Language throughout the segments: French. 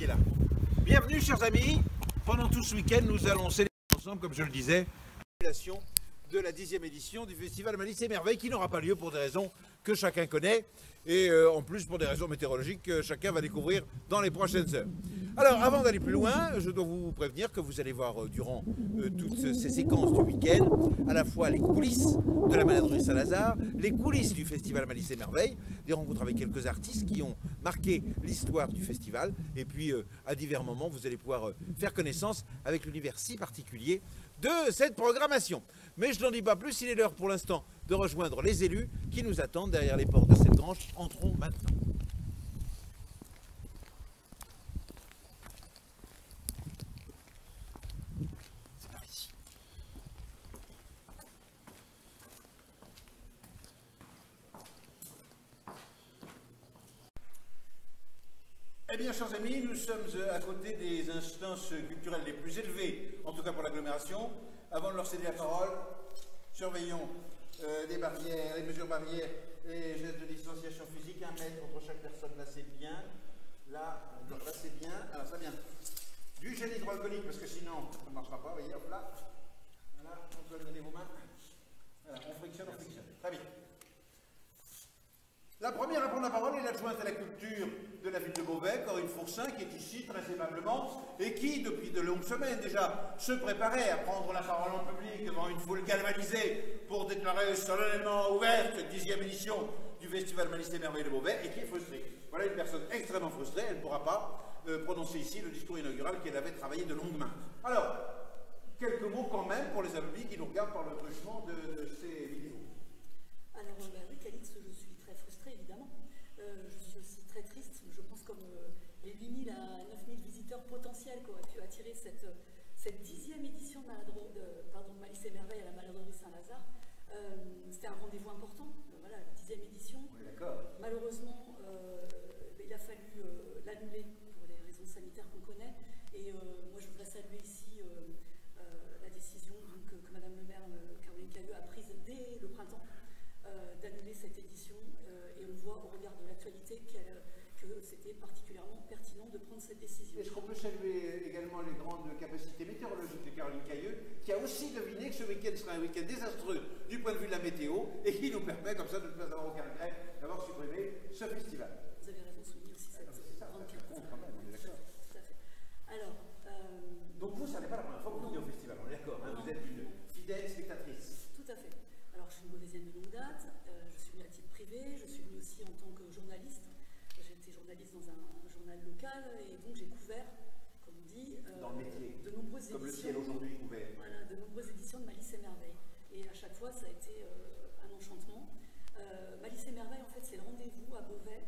soyez là. Bienvenue, chers amis. Pendant tout ce week-end, nous allons célébrer ensemble, comme je le disais, la de la 10e édition du Festival Malice et Merveilles, qui n'aura pas lieu pour des raisons que chacun connaît, et en plus pour des raisons météorologiques que chacun va découvrir dans les prochaines heures. Alors, avant d'aller plus loin, je dois vous prévenir que vous allez voir durant toutes ces séquences du week-end, à la fois les coulisses de la Maladrerie Saint-Lazare, les coulisses du Festival Malice et Merveilles, des rencontres avec quelques artistes qui ont marqué l'histoire du festival, et puis à divers moments, vous allez pouvoir faire connaissance avec l'univers si particulier de cette programmation. Mais je n'en dis pas plus, il est l'heure pour l'instant de rejoindre les élus qui nous attendent derrière les portes de cette grange. Entrons maintenant. C'est par ici. Eh bien, chers amis, nous sommes à côté des instances culturelles les plus élevées, en tout cas pour l'agglomération. Avant de leur céder la parole, surveillons les barrières, les mesures barrières, les gestes de distanciation physique, 1 mètre entre chaque personne. Là, c'est bien. Là c'est bien. Alors, ça vient du gel hydroalcoolique, parce que sinon, ça ne marchera pas. Vous voyez, hop là. Voilà, on peut donner vos mains. Voilà, on frictionne. Très bien. La première à prendre la parole est l'adjointe à la culture de la ville de Beauvais, Corinne Fourcin, qui est ici très aimablement et qui, depuis de longues semaines déjà, se préparait à prendre la parole en public devant une foule galvanisée pour déclarer solennellement ouverte cette 10e édition du Festival Malice et Merveilles de Beauvais et qui est frustrée. Voilà une personne extrêmement frustrée, elle ne pourra pas prononcer ici le discours inaugural qu'elle avait travaillé de longue main. Alors, quelques mots quand même pour les amis qui nous regardent par le truchement de ces vidéos. Alors, oui, Calix, je suis très frustrée, évidemment. Je suis aussi très triste. Je pense comme les 8 000 à 9 000 visiteurs potentiels qu'aurait pu attirer cette 10e édition de Malice et Merveilles à la Maladrerie Saint-Lazare. C'était un rendez-vous important, voilà, la 10e édition. Malheureusement, il a fallu l'annuler pour les raisons sanitaires qu'on connaît. Et moi, je voudrais saluer ici la décision que Madame le maire, Caroline Cailleux, a prise dès le printemps d'annuler cette édition. Et on voit au regard de l'actualité que c'était particulièrement pertinent de prendre cette décision. Est-ce qu'on peut saluer également les grandes capacités météorologiques de Caroline Cailleux, qui a aussi deviné que ce week-end sera un week-end désastreux du point de vue de la météo et qui nous permet, comme ça, de ne pas avoir aucun regret d'avoir supprimé ce festival. Vous avez raison de souligner aussi cette grande capacité. Quand même, on est d'accord. Tout à fait. Alors, donc vous, ça n'est pas la première fois que vous venez au festival, on est d'accord, hein, vous êtes une fidèle spectatrice. Tout à fait. Alors, je suis une Beauvaisienne de longue date, je suis venue à titre privé, je suis venue aussi en tant que journaliste. J'étais journaliste dans un journal local et donc j'ai couvert, comme on dit, dans le métier, de nombreuses éditions. Comme le ciel aujourd'hui couvert. Voilà, de nombreuses éditions de Malice et Merveilles. Et à chaque fois, ça a été un enchantement. Malice et Merveilles, en fait, c'est le rendez-vous à Beauvais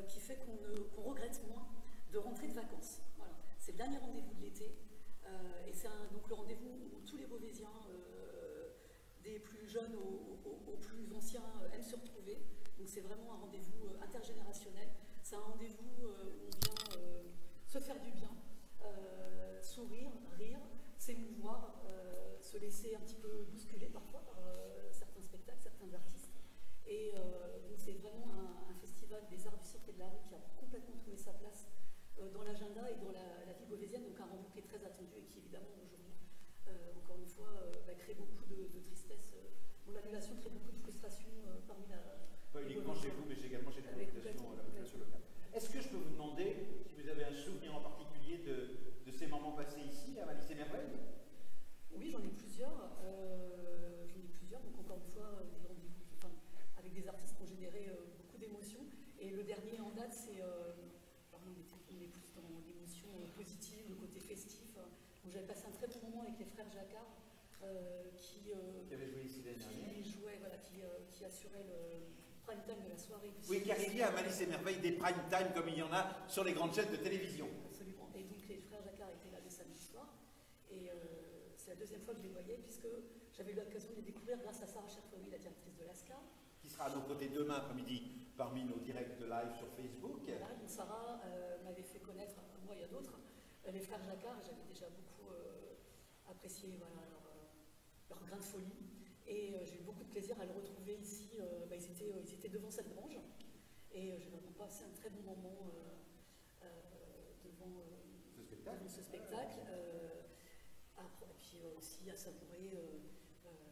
qui fait qu'on regrette moins de rentrer de vacances. Voilà. C'est le dernier rendez-vous de l'été. Et c'est donc le rendez-vous où tous les Beauvaisiens, des plus jeunes aux plus anciens, aiment se retrouver. Donc c'est vraiment un rendez-vous intergénérationnel. C'est un rendez-vous où on vient se faire du bien, sourire, rire, s'émouvoir, se laisser un petit peu bousculer parfois par certains spectacles, certains artistes. Et donc c'est vraiment un festival des arts du cirque et de la rue qui a complètement trouvé sa place dans l'agenda et dans la vie beauvaisienne. Donc un rendez-vous qui est très attendu et qui évidemment aujourd'hui, encore une fois, crée beaucoup de tristesse. L'annulation crée beaucoup de frustration parmi la... Pas uniquement chez vous, mais également chez la population locale. Est-ce que je peux vous demander si vous avez un souvenir en particulier de ces moments passés ici, à Malice et Merveilles? Oui, j'en ai plusieurs. Donc encore une fois, des rendez-vous avec des artistes qui ont généré beaucoup d'émotions. Et le dernier en date, c'est... on est plus dans l'émotion positive, le côté festif. Donc j'avais passé un très bon moment avec les frères Jacquard, qui avait joué ici l'année dernière. Qui assurait le prime time de la soirée. Oui, car il y a à Malice et Merveilles des prime time comme il y en a sur les grandes chaînes de télévision. Absolument. Et donc les frères Jacquard étaient là le samedi soir. Et c'est la deuxième fois que je les voyais, puisque j'avais eu l'occasion de les découvrir grâce à Sarah Cherfouri, la directrice de l'ASCA. Qui sera à nos côtés demain après-midi parmi nos directs de live sur Facebook. Voilà, donc Sarah m'avait fait connaître, moi et à d'autres, les frères Jacquard. J'avais déjà beaucoup apprécié leur grain de folie. Et j'ai eu beaucoup de plaisir à le retrouver ici. Ils étaient devant cette grange. Et j'ai vraiment passé un très bon moment devant ce spectacle. Et puis aussi à savourer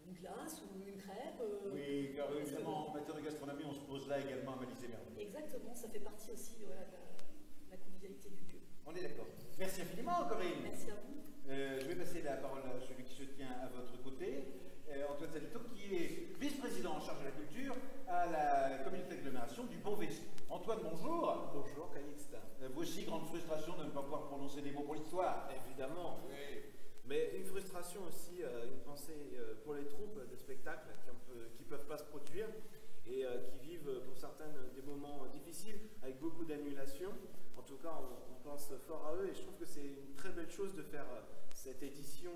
une glace ou une crêpe. Oui, car évidemment, en matière de gastronomie, on se pose là également à Malice et Merveille. Exactement, ça fait partie aussi voilà, de la convivialité du lieu. On est d'accord. Merci infiniment, Corinne. Merci à vous. Je vais passer la parole à celui qui se tient à votre côté, Antoine Salito, qui est vice-président en charge de la culture à la communauté d'agglomération du Beauvais. Antoine, bonjour. Bonjour, Calixte. Vous aussi, grande frustration de ne pas pouvoir prononcer des mots pour l'histoire. Évidemment. Oui. Mais une frustration aussi, une pensée pour les troupes de spectacles qui ne peuvent pas se produire et qui vivent pour certaines des moments difficiles avec beaucoup d'annulations. En tout cas, on pense fort à eux et je trouve que c'est une très belle chose de faire cette édition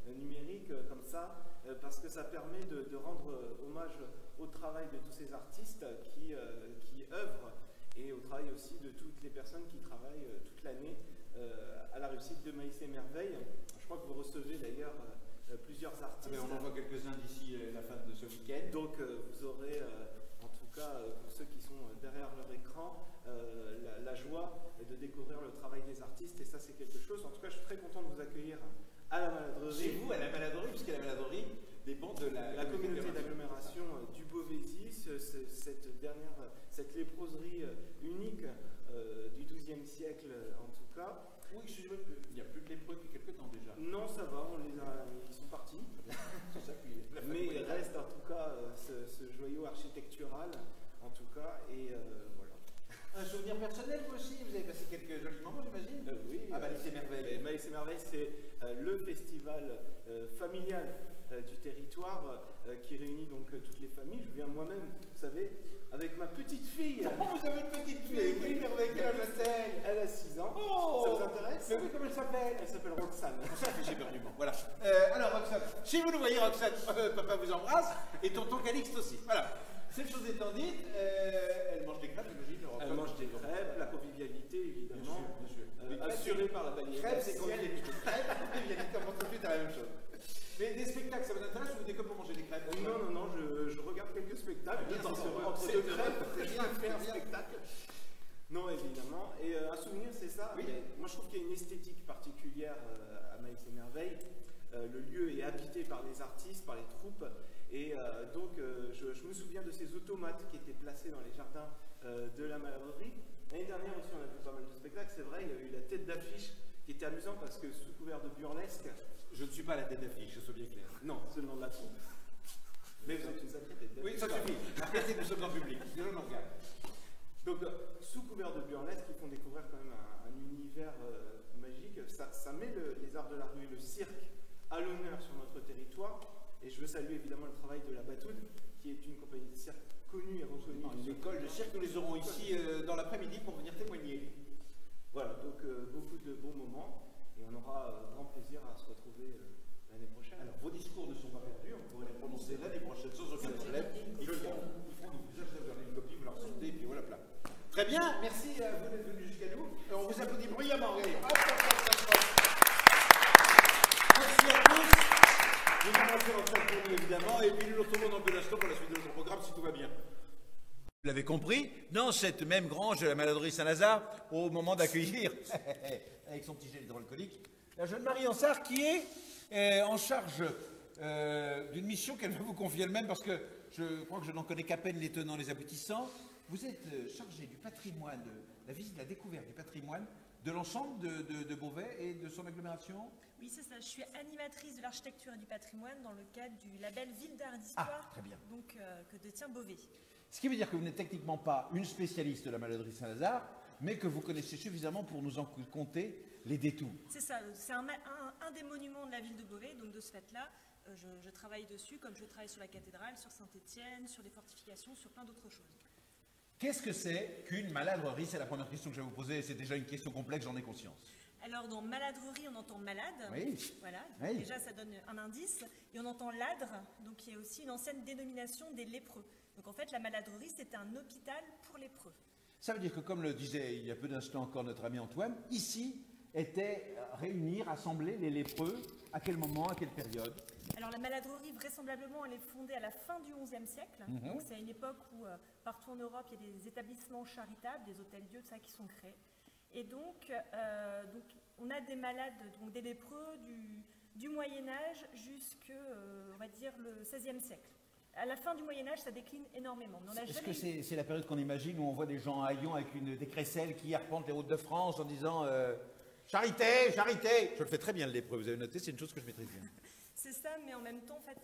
numérique comme ça parce que ça permet de rendre hommage au travail de tous ces artistes qui œuvrent et au travail aussi de toutes les personnes qui travaillent toute l'année à la réussite de Malice et Merveille. Je crois que vous recevez d'ailleurs plusieurs artistes. On en voit quelques-uns d'ici la fin de ce week-end. Donc vous aurez, en tout cas pour ceux qui sont derrière leur écran, la joie de découvrir le travail des artistes et ça c'est quelque chose. En tout cas je suis très content de vous accueillir à la Maladrerie. Chez vous, à la Maladrerie, puisque la Maladrerie dépend de la communauté d'agglomération du Beauvaisis, cette léproserie unique du XIIe siècle en tout cas. Oui, excusez-moi, il n'y a plus de lépreux depuis quelques temps déjà. Non, ça va, ils sont partis. C'est ça, mais il reste en tout cas ce joyau architectural, en tout cas, et voilà. Un souvenir personnel, vous aussi? Vous avez passé quelques jolis moments, j'imagine? Oui. À Malice et Merveille. Malice et Merveille, c'est le festival familial du territoire qui réunit donc toutes les familles. Je viens moi-même, vous savez, avec ma petite fille. Oh, vous avez une petite fille? Oui, Merveille, quel âge a-t-elle? Elle a 6 ans. Oh, ça vous intéresse? Mais oui, comment elle s'appelle? Elle s'appelle Roxane. J'ai perdu bon. Voilà. Alors, Roxane, si vous nous voyez, Roxane, papa vous embrasse, et tonton Calixte aussi. Voilà. Cette chose étant dite, elle mange des crêpes, j'imagine. Elle mange des crêpes, la convivialité, évidemment. Bien sûr. Assurée par la balayette. Crêpes, c'est convivialité. Crêpes, convivialité, on pense tout de suite à la même chose. Mais des spectacles, ça vous intéresse ou vous venez que pour manger des crêpes? Non, je regarde quelques spectacles. Entre deux crêpes, c'est bien faire un spectacle. Non, évidemment. Et un souvenir, c'est ça. Oui. Moi, je trouve qu'il y a une esthétique particulière à Malice et Merveille. Le lieu est habité par les artistes, par les troupes. Et donc, je me souviens de ces automates qui étaient placés dans les jardins de la Maladrerie. L'année dernière aussi, on a vu pas mal de spectacles. C'est vrai, il y a eu la tête d'affiche qui était amusant parce que sous couvert de burlesque. Je ne suis pas la tête d'affiche, je sois bien clair. Non, c'est le nom de la troupe. Mais vous êtes une sacrée tête d'affiche. Oui, ça suffit. Arrêtez, nous sommes en public. Les gens nous regardent. Donc, sous couvert de burlesque, ils font découvrir quand même un univers magique. Ça met les arts de la rue et le cirque à l'honneur sur notre territoire. Et je veux saluer évidemment le travail de la Batoude, qui est une compagnie de cirque connue et reconnue. Une école de cirque, nous les aurons ici dans l'après-midi pour venir témoigner. Voilà, donc beaucoup de bons moments. Et on aura grand plaisir à se retrouver l'année prochaine. Alors, vos discours ne sont pas perdus, on pourrait les prononcer l'année prochaine sans aucun problème. Ils feront vous avez une copie, vous la ressortez, et puis voilà, plat. Très bien, merci à vous d'être venus jusqu'à nous. On vous applaudit bruyamment, regardez. Merci à tous. Nous allons faire notre pour nous, évidemment, et puis nous nous retrouvons dans peu d'instants pour la suite de notre programme, si tout va bien. Vous l'avez compris, dans cette même grange de la Maladrerie Saint-Lazare, au moment d'accueillir, avec son petit gel hydroalcoolique, la jeune Marie Ansart qui est en charge d'une mission qu'elle va vous confier elle-même, parce que je crois que je n'en connais qu'à peine les tenants, les aboutissants. Vous êtes chargé du patrimoine, de la visite, de la découverte du patrimoine de l'ensemble de Beauvais et de son agglomération. Oui, c'est ça. Je suis animatrice de l'architecture et du patrimoine dans le cadre du label Ville d'Art et d'Histoire, très bien. Donc, que détient Beauvais. Ce qui veut dire que vous n'êtes techniquement pas une spécialiste de la Maladrerie Saint-Lazare, mais que vous connaissez suffisamment pour nous en compter les détours. C'est ça. C'est un des monuments de la ville de Beauvais. Donc, de ce fait-là, je travaille dessus, comme je travaille sur la cathédrale, sur Saint-Étienne, sur les fortifications, sur plein d'autres choses. Qu'est-ce que c'est qu'une maladrerie? C'est la première question que je vais vous poser, et c'est déjà une question complexe, j'en ai conscience. Alors, dans maladrerie, on entend malade. Oui. Voilà. Oui. Déjà, ça donne un indice. Et on entend ladre, donc il y a aussi une ancienne dénomination des lépreux. Donc, en fait, la maladrerie, c'est un hôpital pour lépreux. Ça veut dire que, comme le disait il y a peu d'instants encore notre ami Antoine, ici étaient réunis, rassemblés les lépreux. À quel moment, à quelle période? Alors la maladrerie, vraisemblablement, elle est fondée à la fin du XIe siècle. Donc c'est à une époque où partout en Europe, il y a des établissements charitables, des hôtels-dieux, tout ça qui sont créés. Et donc, on a des malades, donc des lépreux du Moyen-Âge jusqu'à, on va dire, le XVIe siècle. À la fin du Moyen-Âge, ça décline énormément. Est-ce que c'est la période qu'on imagine où on voit des gens à Haillons avec des crécelles qui arpentent les routes de France en disant charité, charité. Je le fais très bien le lépreux, vous avez noté, c'est une chose que je maîtrise bien. C'est ça, mais en même temps, en fait,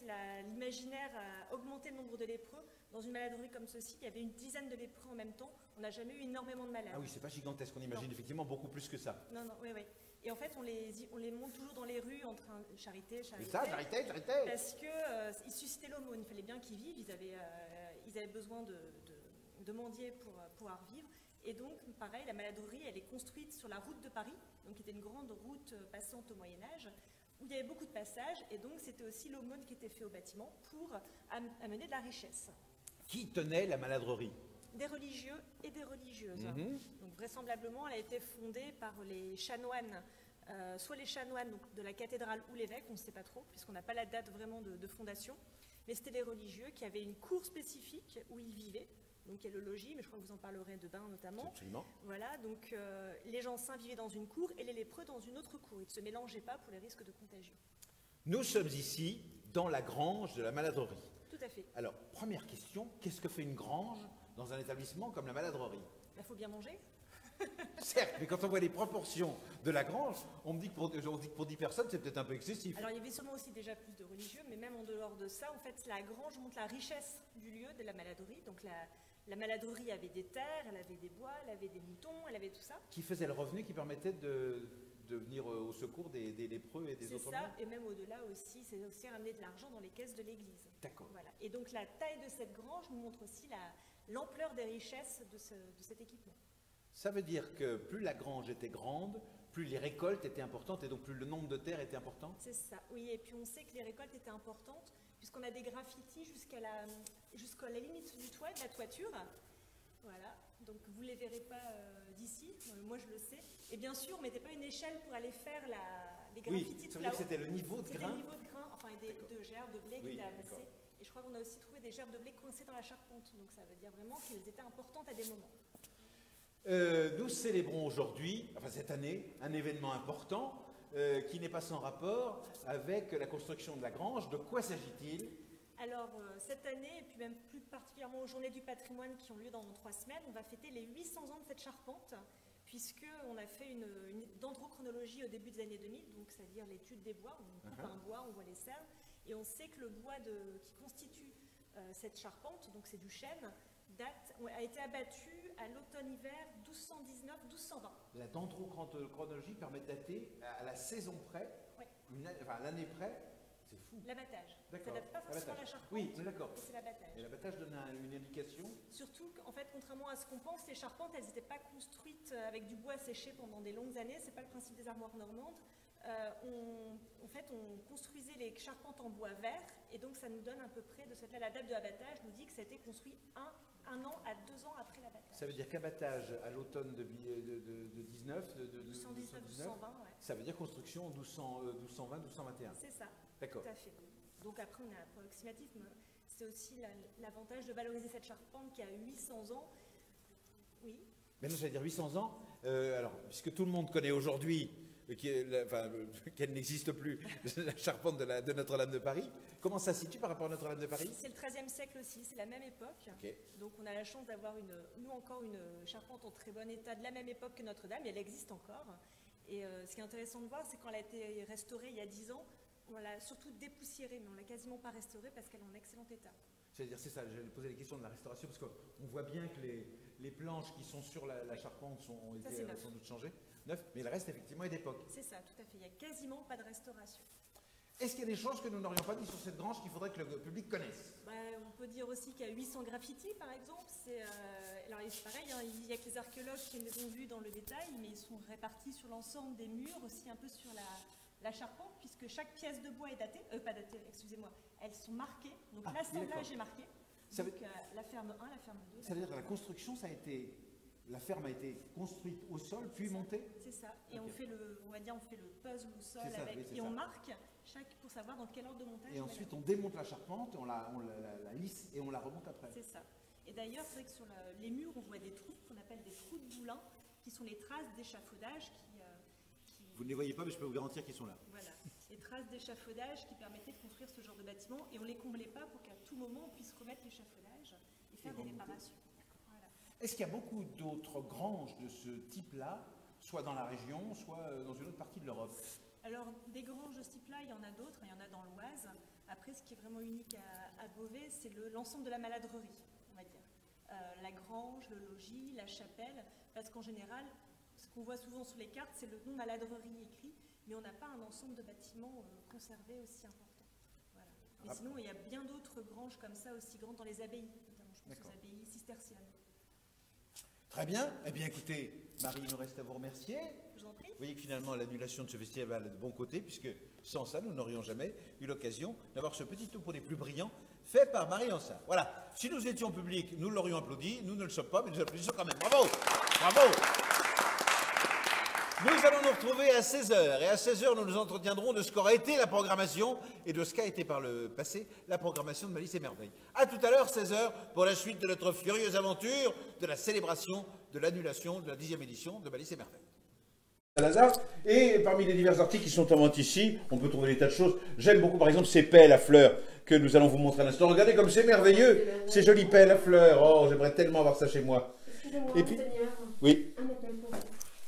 l'imaginaire a augmenté le nombre de lépreux. Dans une maladrerie comme ceci, il y avait une dizaine de lépreux en même temps. On n'a jamais eu énormément de malades. Ah oui, c'est pas gigantesque, on imagine effectivement beaucoup plus que ça. Non, oui. Et en fait, on les monte toujours dans les rues en train de charité. C'est ça, charité. Parce qu'ils suscitaient l'aumône, il fallait bien qu'ils vivent, ils avaient besoin de mendier pour pouvoir vivre. Et donc, pareil, la maladrerie, elle est construite sur la route de Paris, donc qui était une grande route passante au Moyen-Âge, où il y avait beaucoup de passages, et donc c'était aussi l'aumône qui était fait au bâtiment pour amener de la richesse. Qui tenait la maladrerie? Des religieux et des religieuses. Donc vraisemblablement, elle a été fondée par les chanoines, soit les chanoines donc, de la cathédrale ou l'évêque, on ne sait pas trop, puisqu'on n'a pas la date vraiment de fondation, mais c'était les religieux qui avaient une cour spécifique où ils vivaient. Donc il y a le logis, mais je crois que vous en parlerez de bain notamment. Absolument. Voilà, donc les gens saints vivaient dans une cour et les lépreux dans une autre cour. Ils ne se mélangeaient pas pour les risques de contagion. Nous sommes ici dans la grange de la maladrerie. Tout à fait. Alors, première question, qu'est-ce que fait une grange dans un établissement comme la maladrerie? Il faut bien manger. Certes, mais quand on voit les proportions de la grange, on me dit que pour 10 personnes, c'est peut-être un peu excessif. Alors il y avait sûrement aussi déjà plus de religieux, mais même en dehors de ça, en fait, la grange montre la richesse du lieu de la maladrerie. Donc la maladrerie avait des terres, elle avait des bois, elle avait des moutons, elle avait tout ça. Qui faisait le revenu qui permettait de venir au secours des lépreux et des autres C'est ça, mondes. et même au-delà aussi, c'est aussi ramener de l'argent dans les caisses de l'église. D'accord. Voilà. Et donc la taille de cette grange nous montre aussi l'ampleur des richesses de cet équipement. Ça veut dire que plus la grange était grande, plus les récoltes étaient importantes et donc plus le nombre de terres était important? C'est ça, oui, et puis on sait que les récoltes étaient importantes puisqu'on a des graffitis jusqu'à la limite du toit, de la toiture. Voilà, donc vous ne les verrez pas d'ici, moi je le sais. Et bien sûr, on ne mettait pas une échelle pour aller faire les graffitis ça veut dire que c'était le niveau de grain. C'était le niveau de grain, enfin de gerbes de blé qui étaient amassées. Et je crois qu'on a aussi trouvé des gerbes de blé coincées dans la charpente, donc ça veut dire vraiment qu'elles étaient importantes à des moments. Nous célébrons aujourd'hui, enfin cette année, un événement important qui n'est pas sans rapport avec la construction de la grange. De quoi s'agit-il? Alors, cette année, et puis même plus particulièrement aux Journées du patrimoine qui ont lieu dans 3 semaines, on va fêter les 800 ans de cette charpente, puisqu'on a fait une dendrochronologie au début des années 2000, donc c'est-à-dire l'étude des bois, on coupe un bois, on voit les cernes, et on sait que le bois qui constitue cette charpente, donc c'est du chêne, a été abattu à l'automne-hiver 1219-1220. La dendrochronologie permet de dater à la saison près, enfin à l'année près. C'est fou. L'abattage. Ça D'accord. ne date pas forcément la charpente. Oui, d'accord. C'est l'abattage. Et l'abattage donne une indication. Surtout qu'en fait, contrairement à ce qu'on pense, les charpentes, elles n'étaient pas construites avec du bois séché pendant des longues années. C'est pas le principe des armoires normandes. En fait, on construisait les charpentes en bois vert, et donc ça nous donne à peu près, de cette là, la date de l'abattage nous dit que ça a été construit un an à 2 ans après l'abattage. Ça veut dire qu'abattage à l'automne de 19, de 1219, 1220, ouais. Ça veut dire construction 1220, 1221. C'est ça. D'accord. Tout à fait. Donc après, on est approximatif, mais c'est aussi l'avantage de valoriser cette charpente qui a 800 ans. Oui. Maintenant, j'allais dire 800 ans. Alors, puisque tout le monde connaît aujourd'hui qu'elle n'existe plus, la charpente de Notre-Dame de Paris, comment ça se situe par rapport à Notre-Dame de Paris? C'est le XIIIe siècle aussi, c'est la même époque. Okay. Donc on a la chance d'avoir nous encore une charpente en très bon état de la même époque que Notre-Dame, et elle existe encore. Et ce qui est intéressant de voir, c'est quand elle a été restaurée il y a 10 ans, on l'a surtout dépoussiérée, mais on ne l'a quasiment pas restaurée parce qu'elle est en excellent état. C'est-à-dire, c'est ça, j'allais poser les questions de la restauration, parce qu'on voit bien que les planches qui sont sur la charpente ont été sans doute changées, neuf, mais le reste, effectivement, est d'époque. C'est ça, tout à fait. Il n'y a quasiment pas de restauration. Est-ce qu'il y a des choses que nous n'aurions pas dit sur cette grange qu'il faudrait que le public connaisse? On peut dire aussi qu'il y a 800 graffitis, par exemple. Alors, c'est pareil, hein, il n'y a que les archéologues qui les ont vus dans le détail, mais ils sont répartis sur l'ensemble des murs, aussi un peu sur la charpente, puisque chaque pièce de bois est datée, pas datée, excusez-moi, elles sont marquées, donc l'assemblage est marqué, donc la ferme 1, la ferme 2. Ça veut dire que la construction, la ferme a été construite au sol, puis montée? C'est ça, et on fait on fait le puzzle au sol on marque pour savoir dans quel ordre de montage. Et ensuite on démonte la charpente, on la lisse et on la remonte après. C'est ça. Et d'ailleurs, c'est vrai que sur les murs, on voit des trous qu'on appelle des trous de boulin. qui sont les traces d'échafaudage Vous ne les voyez pas, mais je peux vous garantir qu'ils sont là. Voilà, les traces d'échafaudage qui permettaient de construire ce genre de bâtiment, et on ne les comblait pas pour qu'à tout moment on puisse remettre l'échafaudage et faire des réparations. Voilà. Est-ce qu'il y a beaucoup d'autres granges de ce type-là, soit dans la région, soit dans une autre partie de l'Europe? Alors, des granges de ce type-là, il y en a d'autres, il y en a dans l'Oise. Après, ce qui est vraiment unique à Beauvais, c'est l'ensemble de la maladrerie, on va dire. La grange, le logis, la chapelle, parce qu'en général, ce qu'on voit souvent sur les cartes, c'est le nom maladrerie écrit, mais on n'a pas un ensemble de bâtiments conservés aussi important. Voilà. Mais sinon, il y a bien d'autres granges comme ça, aussi grandes dans les abbayes, notamment, je pense aux abbayes cisterciennes. Très bien. Eh bien, écoutez, Marie, il nous reste à vous remercier. Je vous en prie. Vous voyez que finalement, l'annulation de ce festival a de bon côté, puisque sans ça, nous n'aurions jamais eu l'occasion d'avoir ce petit tour pour les plus brillants, fait par Marie Ansart. Voilà. Si nous étions public, nous l'aurions applaudi. Nous ne le sommes pas, mais nous applaudissons quand même. Bravo! Bravo! Nous allons nous retrouver à 16h. Et à 16h, nous nous entretiendrons de ce qu'aura été la programmation et de ce qu'a été par le passé la programmation de Malice et Merveille. À tout à l'heure, 16h, pour la suite de notre furieuse aventure de la célébration de l'annulation de la 10e édition de Malice et Merveille. Et parmi les divers articles qui sont en vente ici, on peut trouver des tas de choses. J'aime beaucoup par exemple ces pelles à fleurs que nous allons vous montrer à l'instant. Regardez comme c'est merveilleux, ces jolies pelles à fleurs. Oh, j'aimerais tellement avoir ça chez moi. Et puis, oui.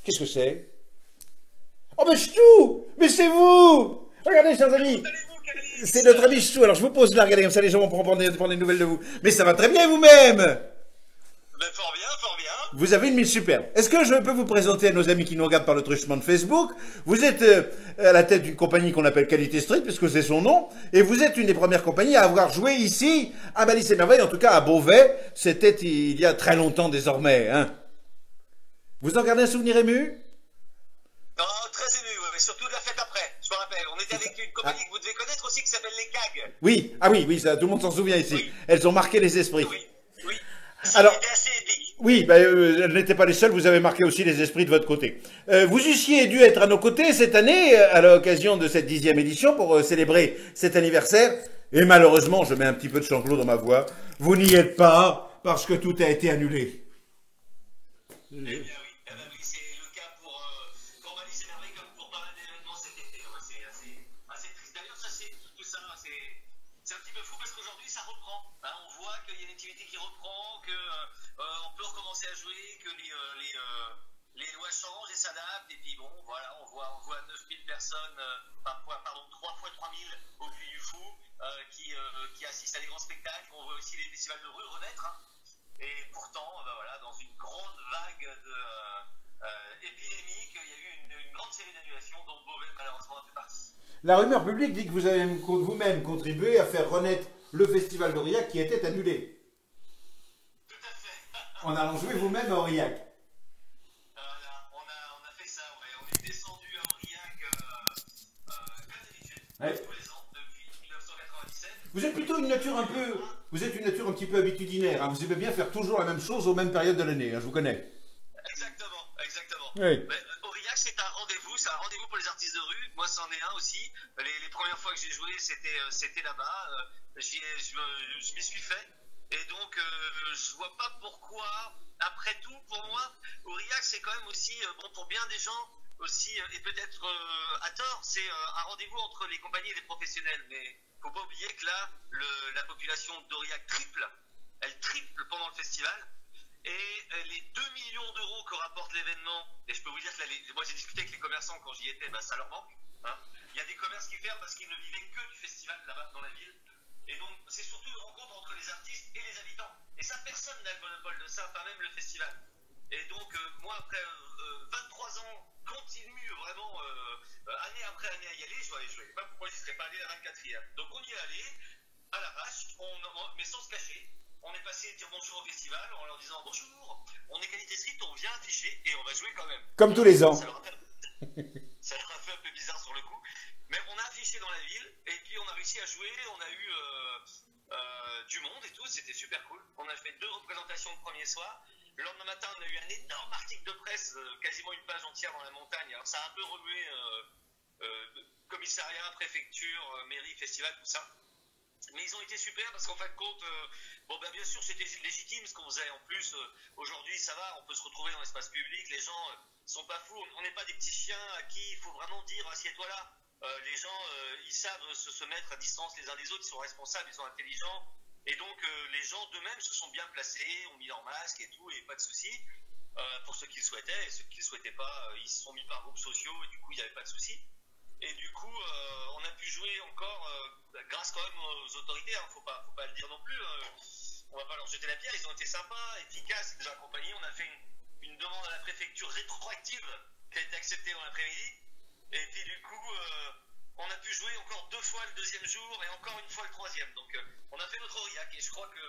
Qu'est-ce que c'est? Oh, mais Ch'tou! Mais c'est vous! Regardez, chers amis! C'est notre ami Ch'tou. Alors, je vous pose là, regardez, comme ça, les gens vont prendre des nouvelles de vous. Mais ça va très bien vous-même! Ben, fort bien, fort bien. Vous avez une mine superbe. Est-ce que je peux vous présenter à nos amis qui nous regardent par le truchement de Facebook? Vous êtes à la tête d'une compagnie qu'on appelle Qualité Street, puisque c'est son nom, et vous êtes une des premières compagnies à avoir joué ici, à Malice et Merveille, en tout cas à Beauvais. C'était il y a très longtemps désormais, hein. Vous en gardez un souvenir ému? Non, très ému, mais surtout de la fête après. Je me rappelle, on était avec une compagnie que vous devez connaître aussi qui s'appelle les CAG. Oui, ah oui, oui, ça, tout le monde s'en souvient ici. Oui. Elles ont marqué les esprits. Oui, oui. Alors, C'était assez épique. oui, ben, elles n'étaient pas les seules, vous avez marqué aussi les esprits de votre côté. Vous eussiez dû être à nos côtés cette année, à l'occasion de cette 10e édition, pour célébrer cet anniversaire. Et malheureusement, je mets un petit peu de chanclot dans ma voix, vous n'y êtes pas, parce que tout a été annulé. Eh bien oui, c'est le cas pour Malice et Merveille comme pour pas mal d'événements cet été. Ouais, c'est assez triste. D'ailleurs, tout ça, c'est un petit peu fou parce qu'aujourd'hui, ça reprend. Hein, on voit qu'il y a une activité qui reprend, qu'on peut recommencer à jouer, que les lois changent et s'adaptent. Et puis bon, voilà, on voit 9000 personnes, pardon, 3 fois 3000 au Puy du Fou qui assistent à des grands spectacles. On voit aussi les festivals de rue renaître. Hein. Et pourtant, ben voilà, dans une grande vague épidémique, il y a eu une grande série d'annulations dont Beauvais malheureusement fait partie. La rumeur publique dit que vous avez vous-même contribué à faire renaître le festival d'Aurillac qui était annulé. Tout à fait. En allant jouer vous-même à Aurillac. On a fait ça, ouais. On est descendu à Aurillac comme d'habitude, tous les ans, depuis 1997. Vous êtes plutôt une nature un peu... Vous êtes une nature un petit peu habitudinaire, hein. Vous aimez bien faire toujours la même chose aux mêmes périodes de l'année, hein, je vous connais. Exactement, exactement. Oui. Aurillac, c'est un rendez-vous pour les artistes de rue. Moi, c'en est un aussi. Les premières fois que j'ai joué, c'était là-bas. Je m'y suis fait. Et donc, je vois pas pourquoi, après tout, pour moi, Aurillac, c'est quand même aussi, bon, pour bien des gens, aussi, et peut-être à tort, c'est un rendez-vous entre les compagnies et les professionnels. Mais faut pas oublier que là, la population d'Aurillac triple. Elle triple pendant le festival. Et les 2 millions d'euros que rapporte l'événement, et je peux vous dire que là, moi j'ai discuté avec les commerçants quand j'y étais, bah, ça leur manque. Hein. Il y a des commerces qui ferment parce qu'ils ne vivaient que du festival là-bas dans la ville. Et donc c'est surtout une rencontre entre les artistes et les habitants. Et ça, personne n'a le monopole de ça, pas même le festival. Et donc moi, après 23 ans, continue vraiment année après année à y aller. Je ne sais pas pourquoi je ne serais pas allé la 24e. Donc on y est allé, à l'arrache, mais sans se cacher. On est passé dire bonjour au festival en leur disant bonjour, on est Qualité Street, on vient afficher et on va jouer quand même. Comme tous les ans. Ça leur a fait un peu bizarre sur le coup. Mais on a affiché dans la ville et puis on a réussi à jouer, on a eu du monde et tout, c'était super cool. On a fait 2 représentations le premier soir. Le lendemain matin, on a eu un énorme article de presse, quasiment une page entière dans la montagne. Alors ça a un peu remué commissariat, préfecture, mairie, festival, tout ça. Mais ils ont été super parce qu'en fin de compte, bon ben bien sûr c'était légitime ce qu'on faisait. En plus, aujourd'hui ça va, on peut se retrouver dans l'espace public, les gens sont pas fous, on n'est pas des petits chiens à qui il faut vraiment dire assieds-toi là. Les gens, ils savent se mettre à distance les uns des autres, ils sont responsables, ils sont intelligents. Et donc les gens d'eux-mêmes se sont bien placés, ont mis leur masque et tout, et pas de souci. Pour ceux qui le souhaitaient, et ceux qui ne le souhaitaient pas, ils se sont mis par groupes sociaux, et du coup il n'y avait pas de souci. Et du coup, on a pu jouer encore, grâce quand même aux autorités, hein, faut pas le dire non plus, on va pas leur jeter la pierre, ils ont été sympas, efficaces, ils nous ont accompagnés, on a fait une demande à la préfecture rétroactive qui a été acceptée dans l'après-midi, et puis du coup, on a pu jouer encore 2 fois le 2e jour et encore une fois le 3e, donc on a fait notre Aurillac, et je crois que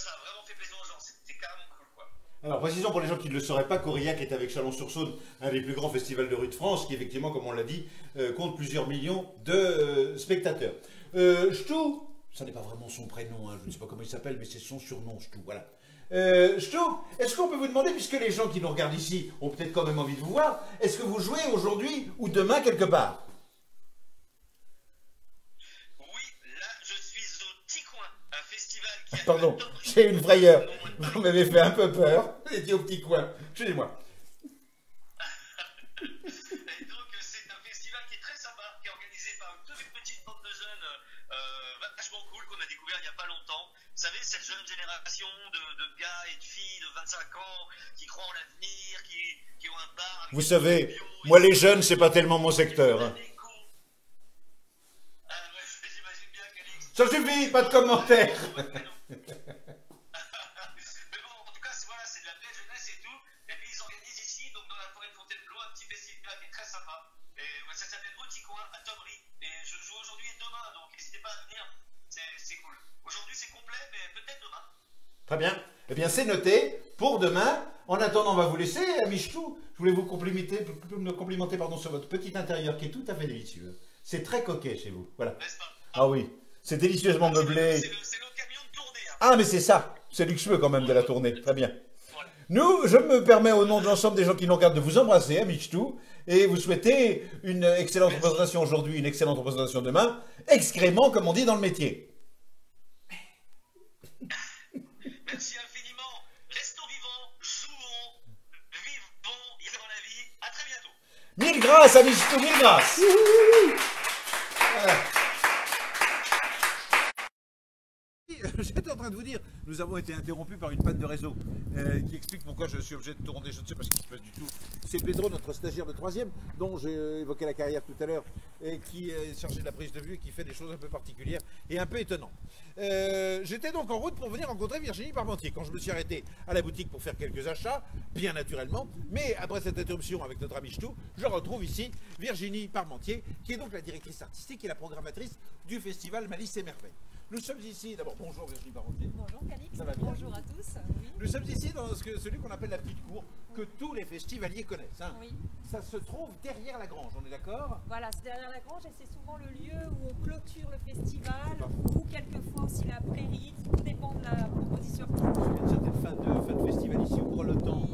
ça a vraiment fait plaisir aux gens, c'était carrément cool quoi. Alors, précisons pour les gens qui ne le sauraient pas qu'Aurillac est avec Chalon-sur-Saône, un des plus grands festivals de rue de France, qui effectivement, comme on l'a dit, compte plusieurs millions de spectateurs. Ch'tou, ça n'est pas vraiment son prénom, hein, je ne sais pas comment il s'appelle, mais c'est son surnom, Ch'tou, voilà. Ch'tou, est-ce qu'on peut vous demander, puisque les gens qui nous regardent ici ont peut-être quand même envie de vous voir, est-ce que vous jouez aujourd'hui ou demain quelque part? Pardon, j'ai une frayeur. Vous m'avez fait un peu peur. Vous étiez au petit coin. Excusez-moi. Et donc, c'est un festival qui est très sympa, qui est organisé par une toute petite bande de jeunes vachement cool qu'on a découvert il n'y a pas longtemps. Vous savez, cette jeune génération de gars et de filles de 25 ans qui croient en l'avenir, qui ont un bar. Vous savez, moi les jeunes, c'est pas tellement mon secteur. Hein. Ça suffit, pas de commentaires. Mais bon, en tout cas, voilà, c'est de la vraie jeunesse et tout. Et puis ils organisent ici, donc dans la forêt de Fontainebleau, un petit festival qui est très sympa. Et ouais, ça s'appelle Oticoin à Thomery. Et je joue aujourd'hui et demain, donc n'hésitez pas à venir. C'est cool. Aujourd'hui c'est complet, mais peut-être demain. Très bien. Eh bien, c'est noté pour demain. En attendant, on va vous laisser, ami Ch'tou. Je voulais vous complimenter sur votre petit intérieur qui est tout à fait délicieux. C'est très coquet chez vous. Voilà. N'est-ce pas? Ah oui. C'est délicieusement meublé. C'est le camion de tournée. Hein. Ah, mais c'est ça. C'est luxueux quand même de la tournée. Très bien. Nous, je me permets au nom de l'ensemble des gens qui nous regardent de vous embrasser, ami Ch'tou, et vous souhaiter une excellente représentation aujourd'hui, une excellente représentation demain. Excrément, comme on dit dans le métier. Merci infiniment. Restons vivants, jouons, vivons, vivons la vie. À très bientôt. Mille grâces, ami Ch'tou, mille grâces. Voilà. J'étais en train de vous dire, nous avons été interrompus par une panne de réseau qui explique pourquoi je suis obligé de tourner, je ne sais pas ce qui se passe du tout. C'est Pedro, notre stagiaire de 3e, dont j'ai évoqué la carrière tout à l'heure, et qui est chargé de la prise de vue et qui fait des choses un peu particulières et un peu étonnantes. J'étais donc en route pour venir rencontrer Virginie Parmentier quand je me suis arrêté à la boutique pour faire quelques achats, bien naturellement, mais après cette interruption avec notre ami Ch'tou, je retrouve ici Virginie Parmentier, qui est donc la directrice artistique et la programmatrice du festival Malice et Merveille. Nous sommes ici, d'abord, bonjour Virginie Parmentier. Bonjour Calix, Ça va bien? bonjour à tous. Oui. Nous sommes ici dans celui qu'on appelle la petite cour, que tous les festivaliers connaissent. Hein. Oui. Ça se trouve derrière la grange, on est d'accord? Voilà, c'est derrière la grange et c'est souvent le lieu où on clôture le festival ou quelquefois aussi la prairie, tout dépend de la proposition artistique. Il y a une certaine fin de festival ici, où le temps,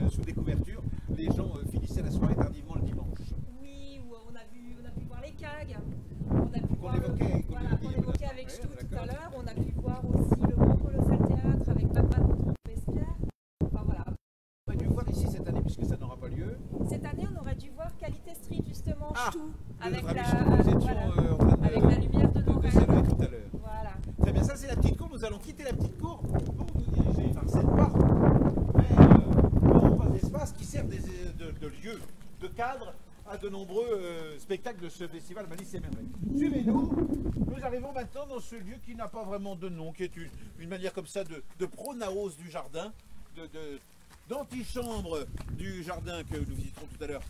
sous des couvertures, les gens finissaient la soirée tardivement le dimanche. Oui, où on a pu voir les cags, on a pu voir qu'on évoquait avec Ch'tou tout à l'heure, on a pu voir aussi le Grand Colossal Théâtre avec Batman contre Robespierre. Enfin voilà. On aurait dû voir ici cette année, puisque ça n'aura pas lieu. Cette année, on aurait dû voir Qualité Street justement, Ch'tou, avec notre ami la, Ch'tou, nous étions en train avec la lumière de nos saluer rêves. tout à l'heure. Voilà. Très bien, ça c'est la petite cour. Nous allons quitter la petite cour pour nous diriger par cette porte vers un grand espace qui sert de lieu, de cadre à de nombreux spectacles de ce festival Malice et Merveille. Suivez-nous, nous arrivons maintenant dans ce lieu qui n'a pas vraiment de nom, qui est une manière comme ça de pronaos du jardin, d'antichambre du jardin que nous visiterons tout à l'heure,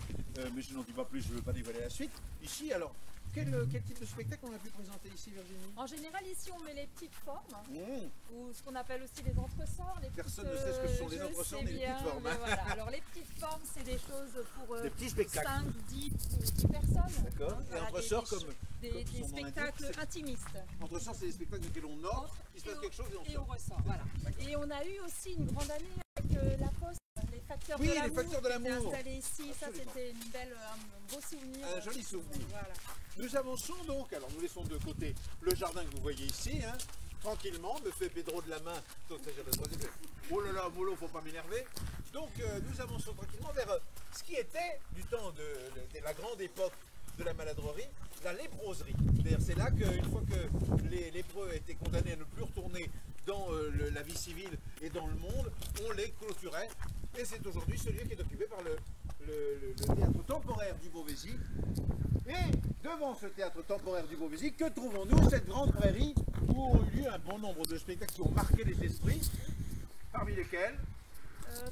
mais je n'en dis pas plus, je ne veux pas dévoiler la suite. Ici, alors, quel type de spectacle on a pu présenter ici, Virginie? En général, ici, on met les petites formes, ou ce qu'on appelle aussi les entresorts. Personne ne sait ce que sont les entresorts ni les petites formes. Mais voilà. Alors, les petites formes, c'est des choses pour des petits spectacles. 5, 10 personnes. D'accord. Et entresorts comme des spectacles intimistes. Entresorts, c'est des spectacles dans lesquels on entre, il se passe quelque chose et on sort. Voilà. Et on a eu aussi une grande année avec la Poste, les facteurs Oui, de les l'amour. facteurs de l'amour. Installés ici, ça Absolument. c'était un beau souvenir. Un joli souvenir. Voilà. Nous avançons donc, alors nous laissons de côté le jardin que vous voyez ici, hein, tranquillement, me fait Pedro de la main. Donc, ça, j'ai le troisième. Oh là là, mollo, faut pas m'énerver. Donc nous avançons tranquillement vers ce qui était, du temps de la grande époque de la maladrerie, la léproserie. C'est-à-dire c'est là qu'une fois que les lépreux étaient condamnés à ne plus retourner dans la vie civile et dans le monde, on les clôturait. Et c'est aujourd'hui ce lieu qui est occupé par le théâtre temporaire du Beauvaisis. Et devant ce théâtre temporaire du Beauvaisis, que trouvons-nous? Cette grande prairie où ont eu lieu un bon nombre de spectacles qui ont marqué les esprits, parmi lesquels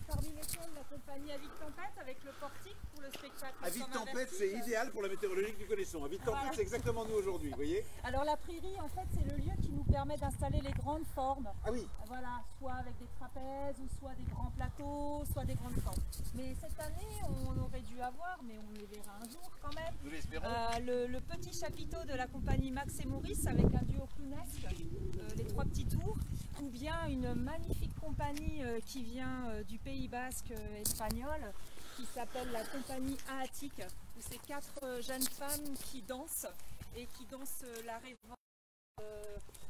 Parmi lesquels la compagnie À Vide Tempête avec le portique pour le spectacle. À Vide Comme un Tempête, c'est vertige. idéal pour la météorologie que nous connaissons. À Vide Tempête, Voilà. c'est exactement nous aujourd'hui, vous voyez? Alors la prairie, en fait, c'est le lieu qui nous permet d'installer les grandes formes. Ah oui, Voilà, soit avec des trapèzes, ou soit des grands plateaux, soit des grandes formes. Mais cette année, on aurait dû avoir, mais on les verra un jour quand même, nous l'espérons. le petit chapiteau de la compagnie Max et Maurice avec un duo clownesque, les trois petits tours, ou bien une magnifique compagnie qui vient du Pays Basque espagnol, qui s'appelle la compagnie Ahatic, où c'est 4 jeunes femmes qui dansent et qui dansent la révolte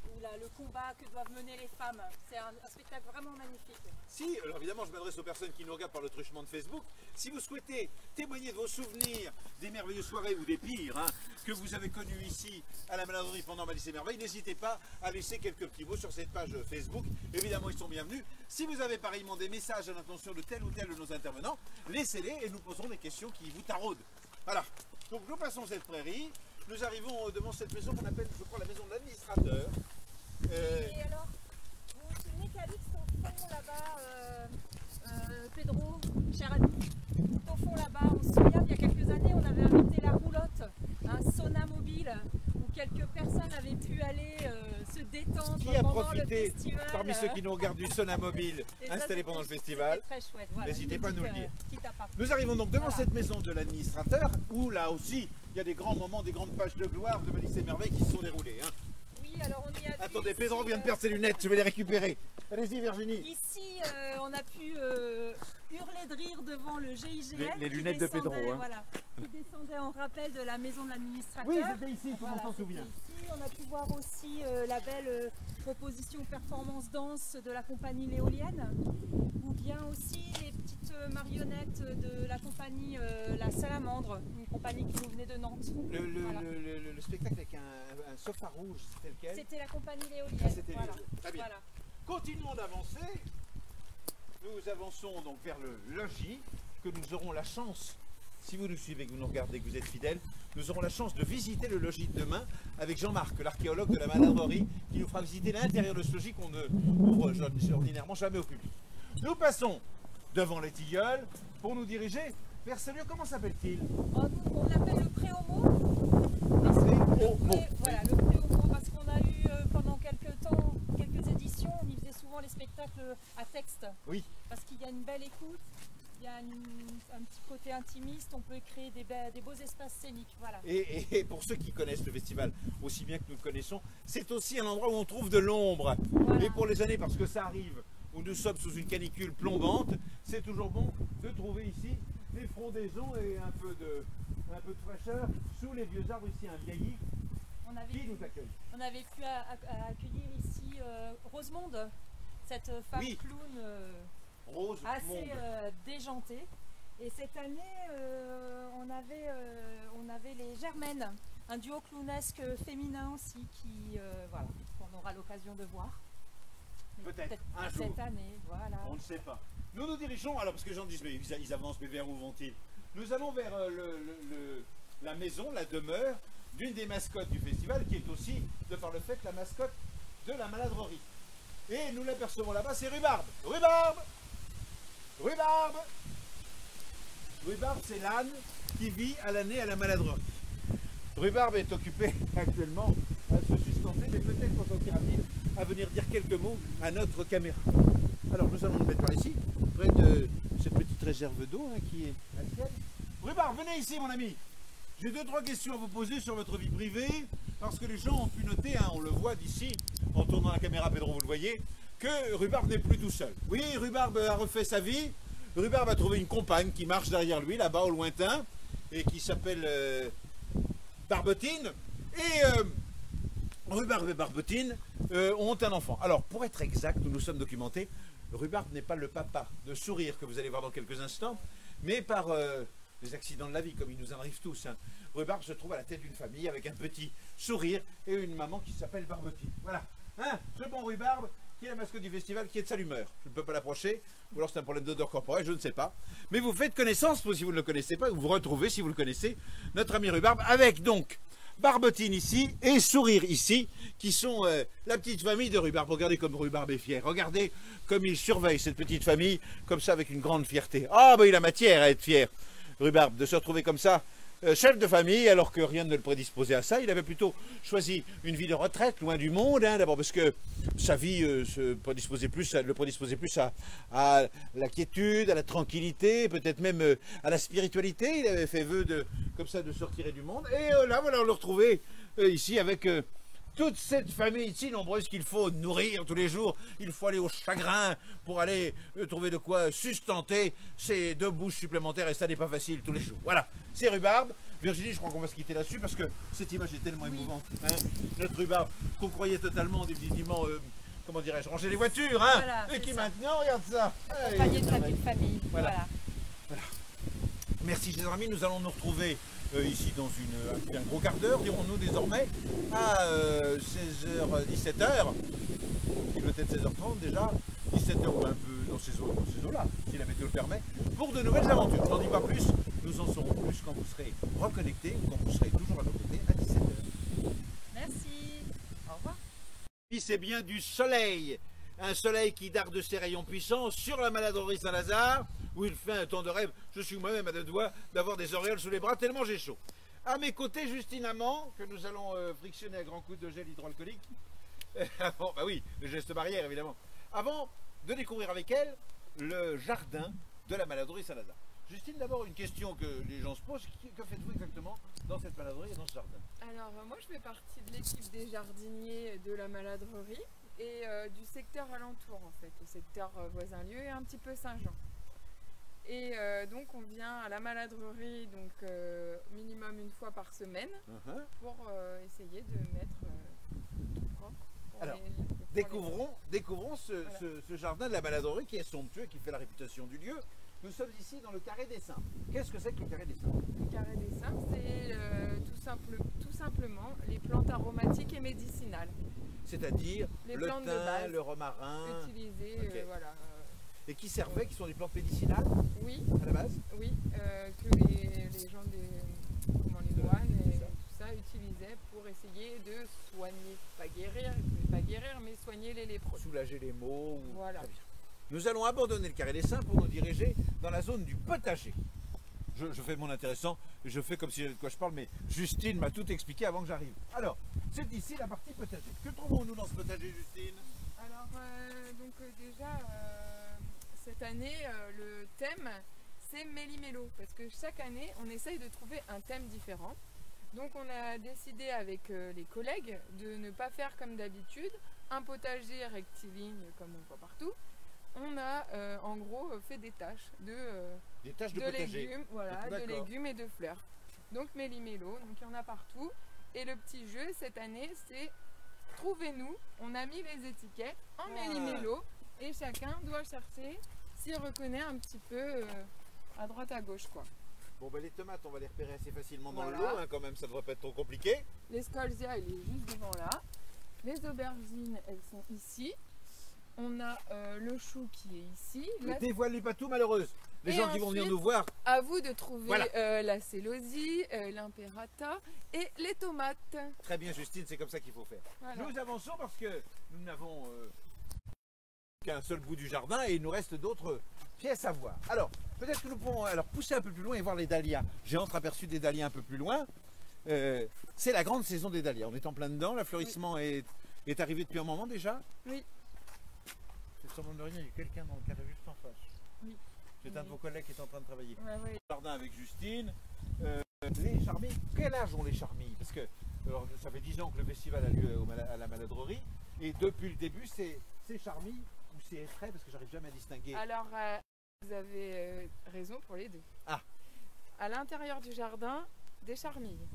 ou le combat que doivent mener les femmes. C'est un spectacle vraiment magnifique. Si, alors évidemment, je m'adresse aux personnes qui nous regardent par le truchement de Facebook. Si vous souhaitez témoigner de vos souvenirs, des merveilleuses soirées ou des pires que vous avez connues ici à la maladrerie pendant Malice et Merveille, n'hésitez pas à laisser quelques petits mots sur cette page Facebook. Évidemment, ils sont bienvenus. Si vous avez pareillement des messages à l'intention de tel ou tel de nos intervenants, laissez-les et nous poserons des questions qui vous taraudent. Voilà. Donc nous passons cette prairie. Nous arrivons devant cette maison qu'on appelle, je crois, la maison de l'administrateur. Et alors, vous vous souvenez Calixte au fond là-bas, Pedro, cher ami, au fond là-bas, on se souvient, il y a quelques années, on avait invité la roulotte, un sauna mobile, où quelques personnes avaient pu aller se détendre Qui a pendant profité le festival. parmi ceux qui nous regardent du sauna mobile Et ça, installé pendant le c'était festival? très chouette. Voilà, N'hésitez une pas à nous le petite, dire. petite aparté. Nous arrivons donc devant Voilà. cette maison de l'administrateur où là aussi il y a des grands moments, des grandes pages de gloire de Malice et Merveille qui se sont déroulées. Hein. Oui, alors on y a vu Attendez, ici, Pedro vient de perdre ses lunettes, je vais les récupérer. Allez-y Virginie. Ici, on a pu hurler de rire devant le GIGN. Les qui lunettes de Pedro, descendait, hein. Voilà, qui descendait en rappel de la maison de l'administrateur. Oui, c'était ici, tout le monde s'en c'était souvient. Ici, on a pu voir aussi la belle proposition performance danse de la compagnie L'éolienne, ou bien aussi les petites marionnettes de la compagnie La Salamandre, une compagnie qui nous venait de Nantes. Voilà. Le spectacle avec un sofa rouge, c'était lequel? C'était la compagnie L'éolienne. Ah, c'était voilà. L'éolienne. Très bien. Voilà. Continuons d'avancer. Nous avançons donc vers le logis que nous aurons la chance, si vous nous suivez, que vous nous regardez, que vous êtes fidèles, nous aurons la chance de visiter le logis de demain avec Jean-Marc, l'archéologue de la maladrerie, qui nous fera visiter l'intérieur de ce logis qu'on ne ouvre ordinairement jamais au public. Nous passons devant les tilleuls pour nous diriger vers ce lieu. Comment s'appelle-t-il? On l'appelle le Préhomo. Voilà, le Préhomo, parce qu'on a eu pendant quelques éditions, on y faisait souvent les spectacles à texte. Oui. Parce qu'il y a une belle écoute, il y a un petit côté intimiste, on peut créer des beaux espaces scéniques. Voilà. Et pour ceux qui connaissent le festival aussi bien que nous le connaissons, c'est aussi un endroit où on trouve de l'ombre. Voilà. Et pour les années, parce que ça arrive, où nous sommes sous une canicule plombante, c'est toujours bon de trouver ici des frondaisons et un peu de fraîcheur sous les vieux arbres ici, un vieilli qui nous accueille. On avait pu accueillir ici Rosemonde, cette femme Oui. clown Rose assez Monde. déjantée. Et cette année, on avait les Germaines, un duo clownesque féminin aussi, voilà, qu'on aura l'occasion de voir. Mais Peut-être un pas jour. cette année, voilà. On ne sait pas. Nous nous dirigeons, alors parce que les gens disent, mais ils avancent, mais vers où vont-ils? Nous allons vers la maison, la demeure d'une des mascottes du festival, qui est aussi, de par le fait, la mascotte de la maladrerie. Et nous l'apercevons là-bas, c'est Rhubarbe. Rhubarbe! Rhubarbe! Rhubarbe, c'est l'âne qui vit à l'année à la maladrerie. Rhubarbe est occupé actuellement à se sustenter, mais peut-être qu'on sortira-t-il à venir dire quelques mots à notre caméra. Alors nous allons nous mettre par ici, près de cette petite réserve d'eau qui est la sienne. Rhubarbe, venez ici mon ami. J'ai 2-3 questions à vous poser sur votre vie privée, parce que les gens ont pu noter, on le voit d'ici, en tournant la caméra, Pedro, vous le voyez, que Rhubarbe n'est plus tout seul. Oui, Rhubarbe a refait sa vie, Rhubarbe a trouvé une compagne qui marche derrière lui, là-bas au lointain, et qui s'appelle Barbotine. Et Rhubarbe et Barbotine ont un enfant. Alors, pour être exact, nous nous sommes documentés, Rhubarbe n'est pas le papa de Sourire que vous allez voir dans quelques instants, mais par des accidents de la vie, comme il nous en arrive tous. Hein. Rhubarbe se trouve à la tête d'une famille avec un petit Sourire et une maman qui s'appelle Barbotine. Voilà. Hein, ce bon Rhubarbe, qui est la mascotte du festival, qui est de sale humeur. Je ne peux pas l'approcher, ou alors c'est un problème d'odeur corporelle, je ne sais pas. Mais vous faites connaissance, si vous ne le connaissez pas, ou vous retrouvez, si vous le connaissez, notre ami Rhubarbe, avec donc Barbotine ici et Sourire ici, qui sont la petite famille de Rhubarbe. Regardez comme Rhubarbe est fier. Regardez comme il surveille cette petite famille, comme ça, avec une grande fierté. Ah, ben il a matière à être fier, Rhubarbe, de se retrouver comme ça, chef de famille, alors que rien ne le prédisposait à ça. Il avait plutôt choisi une vie de retraite, loin du monde, hein, d'abord parce que sa vie le prédisposait plus à la quiétude, à la tranquillité, peut-être même à la spiritualité. Il avait fait vœu comme ça de se retirer du monde. Et là, voilà, on le retrouvait ici avec toute cette famille si nombreuse qu'il faut nourrir tous les jours. Il faut aller au chagrin pour aller trouver de quoi sustenter ces 2 bouches supplémentaires, et ça n'est pas facile tous les jours. Voilà, c'est Rhubarbe. Virginie, je crois qu'on va se quitter là-dessus parce que cette image est tellement émouvante. Hein. Notre Rhubarbe qu'on croyait totalement définitivement, comment dirais-je, ranger les voitures, hein, voilà, et qui ça. Maintenant, regarde ça. Accompagné de sa petite famille. Voilà. Voilà. Merci, chers amis. Nous allons nous retrouver ici dans un gros quart d'heure, dirons-nous désormais, à 16h, 17h. Il doit être 16h30 déjà, 17h ou un peu dans ces eaux-là, si la météo le permet, pour de nouvelles aventures. Je n'en dis pas plus, nous en saurons plus quand vous serez reconnectés, quand vous serez toujours à nos côtés à 17h. Merci. Au revoir. Puis c'est bien du soleil, un soleil qui darde ses rayons puissants sur la maladrerie Saint-Lazare, où il fait un temps de rêve. Je suis moi-même à 2 doigts d'avoir des auréoles sous les bras tellement j'ai chaud. À mes côtés, Justine Amand, que nous allons frictionner à grands coups de gel hydroalcoolique. Avant, bah oui, le geste barrière évidemment. Avant de découvrir avec elle le jardin de la maladrerie Saint-Lazare. Justine, d'abord une question que les gens se posent. Que faites-vous exactement dans cette maladrerie et dans ce jardin? Alors moi je fais partie de l'équipe des jardiniers de la maladrerie et du secteur alentour en fait, le secteur voisin-lieu et un petit peu Saint-Jean. Et donc on vient à la maladrerie donc minimum 1 fois par semaine pour essayer de mettre tout propre. Alors, découvrons ce jardin de la maladrerie qui est somptueux, qui fait la réputation du lieu. Nous sommes ici dans le Carré des Saints. Qu'est-ce que c'est que le Carré des Saints? Le Carré des Saints, c'est tout simplement les plantes aromatiques et médicinales. C'est-à-dire le plantes de thym, base le romarin. utilisées, Okay. voilà. Et qui servaient, qui sont des plantes médicinales Oui, à la base? oui, que les gens les moines et tout ça utilisaient pour essayer de soigner, pas guérir, mais soigner les lépreux. Soulager les maux. Voilà. Très bien. Nous allons abandonner le Carré des Saints pour nous diriger dans la zone du potager. Je fais mon intéressant, je fais comme si j'avais de quoi je parle, mais Justine m'a tout expliqué avant que j'arrive. Alors, c'est ici la partie potager. Que trouvons-nous dans ce potager, Justine? Alors, déjà, cette année, le thème, c'est méli-mélo, parce que chaque année, on essaye de trouver un thème différent. Donc, on a décidé avec les collègues de ne pas faire comme d'habitude, un potager rectiligne comme on voit partout. On a en gros fait des taches de légumes, voilà, de légumes et de fleurs. Donc méli-mélo, donc il y en a partout. Et le petit jeu cette année, c'est trouvez-nous. On a mis les étiquettes en méli-mélo et chacun doit chercher s'il reconnaît un petit peu à droite à gauche quoi. Bon ben les tomates, on va les repérer assez facilement dans Voilà. le lot, hein, quand même, ça devrait pas être trop compliqué. Les scolzia, il est juste devant là. Les aubergines, elles sont ici. On a le chou qui est ici. Ne dévoile pas tout, malheureuse. Les Et gens qui vont venir ensuite, nous voir. À vous de trouver Voilà. la célosie, l'imperata et les tomates. Très bien, Justine, c'est comme ça qu'il faut faire. Voilà. Nous avançons parce que nous n'avons qu'un seul bout du jardin et il nous reste d'autres pièces à voir. Alors, peut-être que nous pourrons pousser un peu plus loin et voir les dahlias. J'ai entreaperçu des dahlias un peu plus loin. C'est la grande saison des dahlias. On est en plein dedans. L'affleurissement est arrivé depuis un moment déjà. Oui. C'est semblant de rien, il y a quelqu'un dans le carré juste en face. Oui. C'est un de vos collègues qui est en train de travailler. Ouais. Jardin avec Justine. Les charmilles, quel âge ont les charmilles? Parce que alors, ça fait 10 ans que le festival a lieu à la maladrerie. Et depuis le début, c'est charmilles ou c'est frais parce que j'arrive jamais à distinguer. Alors, Vous avez raison pour les deux. Ah. À l'intérieur du jardin, des charmilles.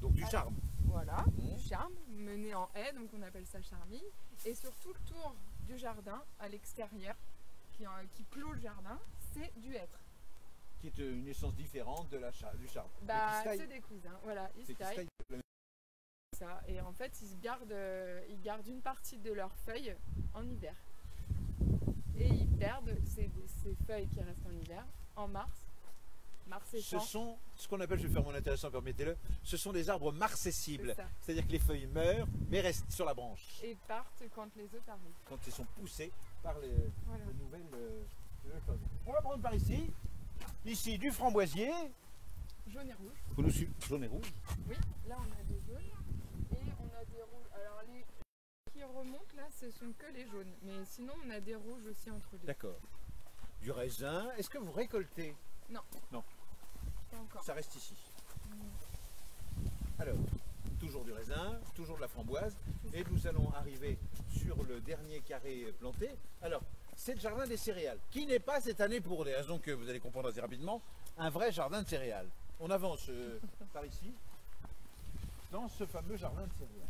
Donc du charme. Voilà, du charme mené en haie, donc on appelle ça charmille. Et sur tout le tour du jardin, à l'extérieur, qui clôt le jardin, c'est du hêtre. Qui est une essence différente de du charme. Bah, c'est des cousins, voilà, ils se taillent. Ça. Et en fait, ils gardent une partie de leurs feuilles en hiver. Et ils perdent ces feuilles qui restent en hiver en mars. Ce sont ce qu'on appelle, je vais faire mon intéressant, permettez-le, ce sont des arbres marcessibles. C'est-à-dire que les feuilles meurent, mais restent sur la branche. Et partent quand les autres arrivent. Quand ils sont poussés par les nouvelles feuilles. On va prendre par ici. Ici, du framboisier. Jaune et rouge. Vous nous suivez, jaune et rouge. Oui, là on a des jaunes et on a des rouges. Alors les qui remontent là, ce sont que les jaunes. Mais sinon, on a des rouges aussi entre les deux. D'accord. Du raisin. Est-ce que vous récoltez? Non. Non. Pas encore. Ça reste ici. Alors, toujours du raisin, toujours de la framboise. Et nous allons arriver sur le dernier carré planté. Alors, c'est le jardin des céréales, qui n'est pas cette année, pour des raisons que vous allez comprendre assez rapidement, un vrai jardin de céréales. On avance par ici, dans ce fameux jardin de céréales.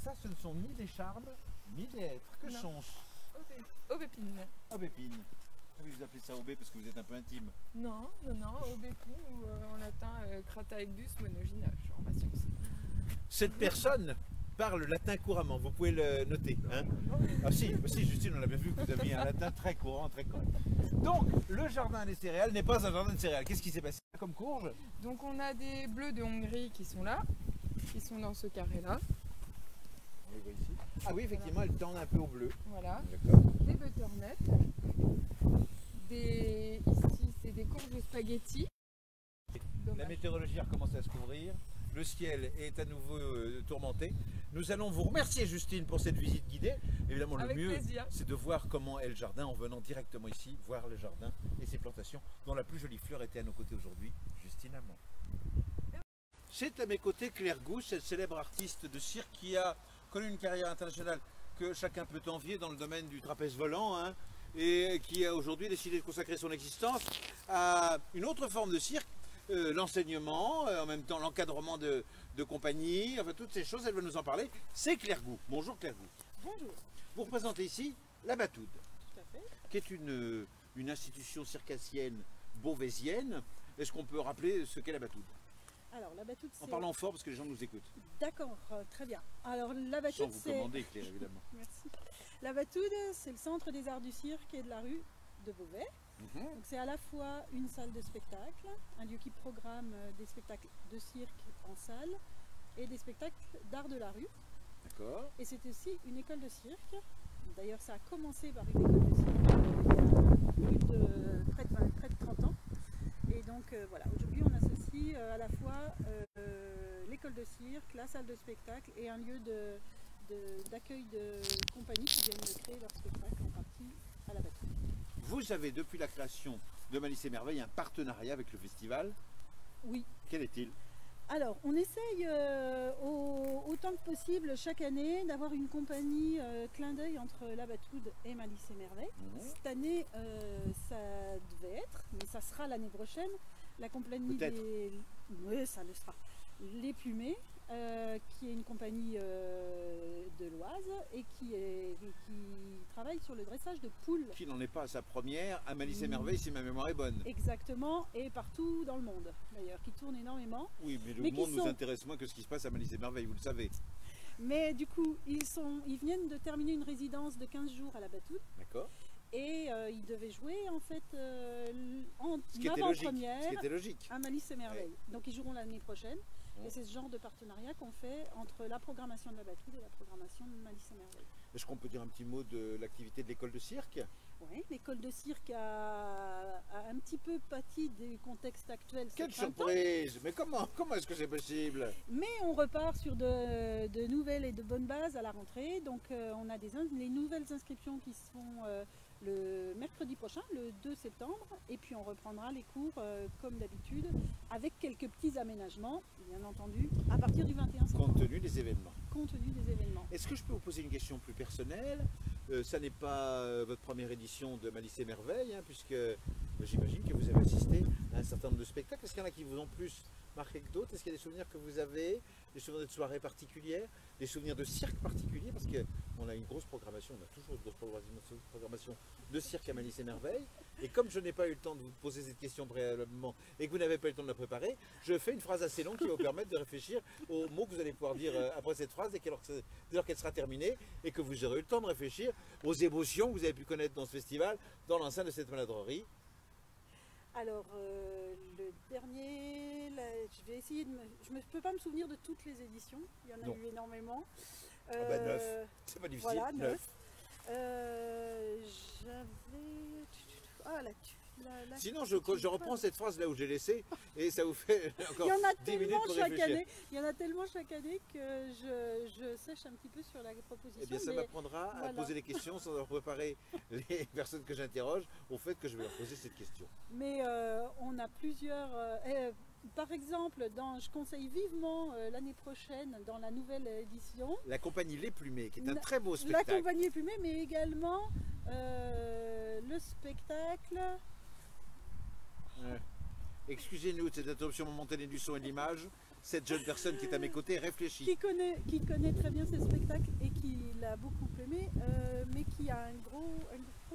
Ça, ce ne sont ni des charmes, ni des hêtres. Que sont-ce? Aubépine. Aubépine. Vous appelez ça aubé parce que vous êtes un peu intime. Non, aubépine ou en latin Crataegus monogyna, je suis en patience. Cette personne parle latin couramment, vous pouvez le noter. Hein? Ah si, Justine, on a bien vu que vous aviez un latin très courant, très correct. Donc, le jardin des céréales n'est pas un jardin de céréales. Qu'est-ce qui s'est passé comme courge? Donc on a des bleus de Hongrie qui sont là, qui sont dans ce carré-là. On les voit ici. Ah oui, effectivement, elles tendent un peu au bleu. Voilà. D'accord. Des butternuts. Ici, c'est des courges de spaghetti. La météorologie a recommencé à se couvrir. Le ciel est à nouveau tourmenté. Nous allons vous remercier, Justine, pour cette visite guidée. Évidemment, le mieux, c'est de voir comment est le jardin en venant directement ici, voir le jardin et ses plantations, dont la plus jolie fleur était à nos côtés aujourd'hui, Justine Amand. C'est à mes côtés Claire Gous, cette célèbre artiste de cirque qui a connu une carrière internationale que chacun peut envier dans le domaine du trapèze volant, hein, et qui a aujourd'hui décidé de consacrer son existence à une autre forme de cirque, l'enseignement, en même temps l'encadrement de compagnie, enfin toutes ces choses, elle va nous en parler. C'est Claire Gous. Bonjour Claire Gous. Bonjour. Vous représentez ici la Batoude, Tout à fait. qui est une institution circassienne beauvaisienne. Est-ce qu'on peut rappeler ce qu'est la Batoude? Alors la Batoude, c'est... En parlant fort parce que les gens nous écoutent. D'accord, très bien. Alors la Batoude, sans vous commander, Claire, évidemment. Merci. La Batoude, c'est le centre des arts du cirque et de la rue de Beauvais. Donc c'est à la fois une salle de spectacle, un lieu qui programme des spectacles de cirque en salle et des spectacles d'art de la rue. D'accord. Et c'est aussi une école de cirque. D'ailleurs, ça a commencé par une école de cirque il y a près de 30 ans. Et donc voilà, aujourd'hui on associe à la fois l'école de cirque, la salle de spectacle et un lieu d'accueil de compagnies qui viennent créer leur spectacle en partie à la Batoude. Vous avez, depuis la création de Malice et Merveille, un partenariat avec le festival. Oui. Quel est-il? Alors, on essaye autant que possible chaque année d'avoir une compagnie clin d'œil entre la Batoude et Malice et Merveille. Cette année, ça devait être, mais ça sera l'année prochaine, la compagnie des... Oui, ça le sera. Les Plumés, qui est une compagnie de l'Oise et qui travaille sur le dressage de poules. Qui n'en est pas à sa première, à Malice et Merveille, si ma mémoire est bonne. Exactement, et partout dans le monde d'ailleurs, qui tourne énormément. Oui, mais le monde nous intéresse moins que ce qui se passe à Malice et Merveille, vous le savez. Mais du coup, ils viennent de terminer une résidence de 15 jours à la Batoude. D'accord. Et ils devaient jouer en fait en avant-première à Malice et Merveille. Ouais. Donc ils joueront l'année prochaine. Et c'est ce genre de partenariat qu'on fait entre la programmation de la Batoude et la programmation de Malice et Merveille. Est-ce qu'on peut dire un petit mot de l'activité de l'école de cirque? Oui, l'école de cirque a un petit peu pâti des contextes actuels. Quelle surprise! Mais comment est-ce que c'est possible? Mais on repart sur de nouvelles et de bonnes bases à la rentrée. Donc on a les nouvelles inscriptions qui se font le mercredi prochain, le 2 septembre. Et puis on reprendra les cours comme d'habitude, avec quelques petits aménagements, bien entendu, à partir du 21 septembre. Compte tenu des événements. Compte tenu des événements. Est-ce que je peux vous poser une question plus personnelle? ça n'est pas votre première édition de Malice et Merveille, hein, puisque j'imagine que vous avez assisté à un certain nombre de spectacles. Est-ce qu'il y en a qui vous ont plus marqué que d'autres? Est-ce qu'il y a des souvenirs que vous avez, des souvenirs de soirées particulières, des souvenirs de cirque particuliers? Parce qu'on a une grosse programmation, on a toujours une grosse programmation de cirque à Malice et Merveille. Et comme je n'ai pas eu le temps de vous poser cette question préalablement et que vous n'avez pas eu le temps de la préparer, je fais une phrase assez longue qui va vous permettre de réfléchir aux mots que vous allez pouvoir dire après cette phrase dès lors qu'elle sera terminée et que vous aurez eu le temps de réfléchir aux émotions que vous avez pu connaître dans ce festival, dans l'enceinte de cette maladrerie. Alors, le dernier, là, je vais essayer de je ne peux pas me souvenir de toutes les éditions, il y en a eu énormément. 9, c'est pas difficile. Voilà, 9. 9. J'avais... Ah, sinon, je reprends cette phrase là où j'ai laissé et ça vous fait encore 10 minutes pour réfléchir. Il y en a tellement chaque année que je sèche un petit peu sur la proposition. Eh bien, ça m'apprendra à poser des questions sans préparer les personnes que j'interroge au fait que je vais leur poser cette question. Mais on a plusieurs... par exemple, je conseille vivement l'année prochaine, dans la nouvelle édition, la compagnie Les Plumés, qui est un très beau spectacle. La compagnie Les Plumés, mais également le spectacle... Excusez-nous de cette interruption momentanée du son et de l'image. Cette jeune personne qui est à mes côtés réfléchit. Qui connaît très bien ce spectacle et qui l'a beaucoup aimé, mais qui a un gros...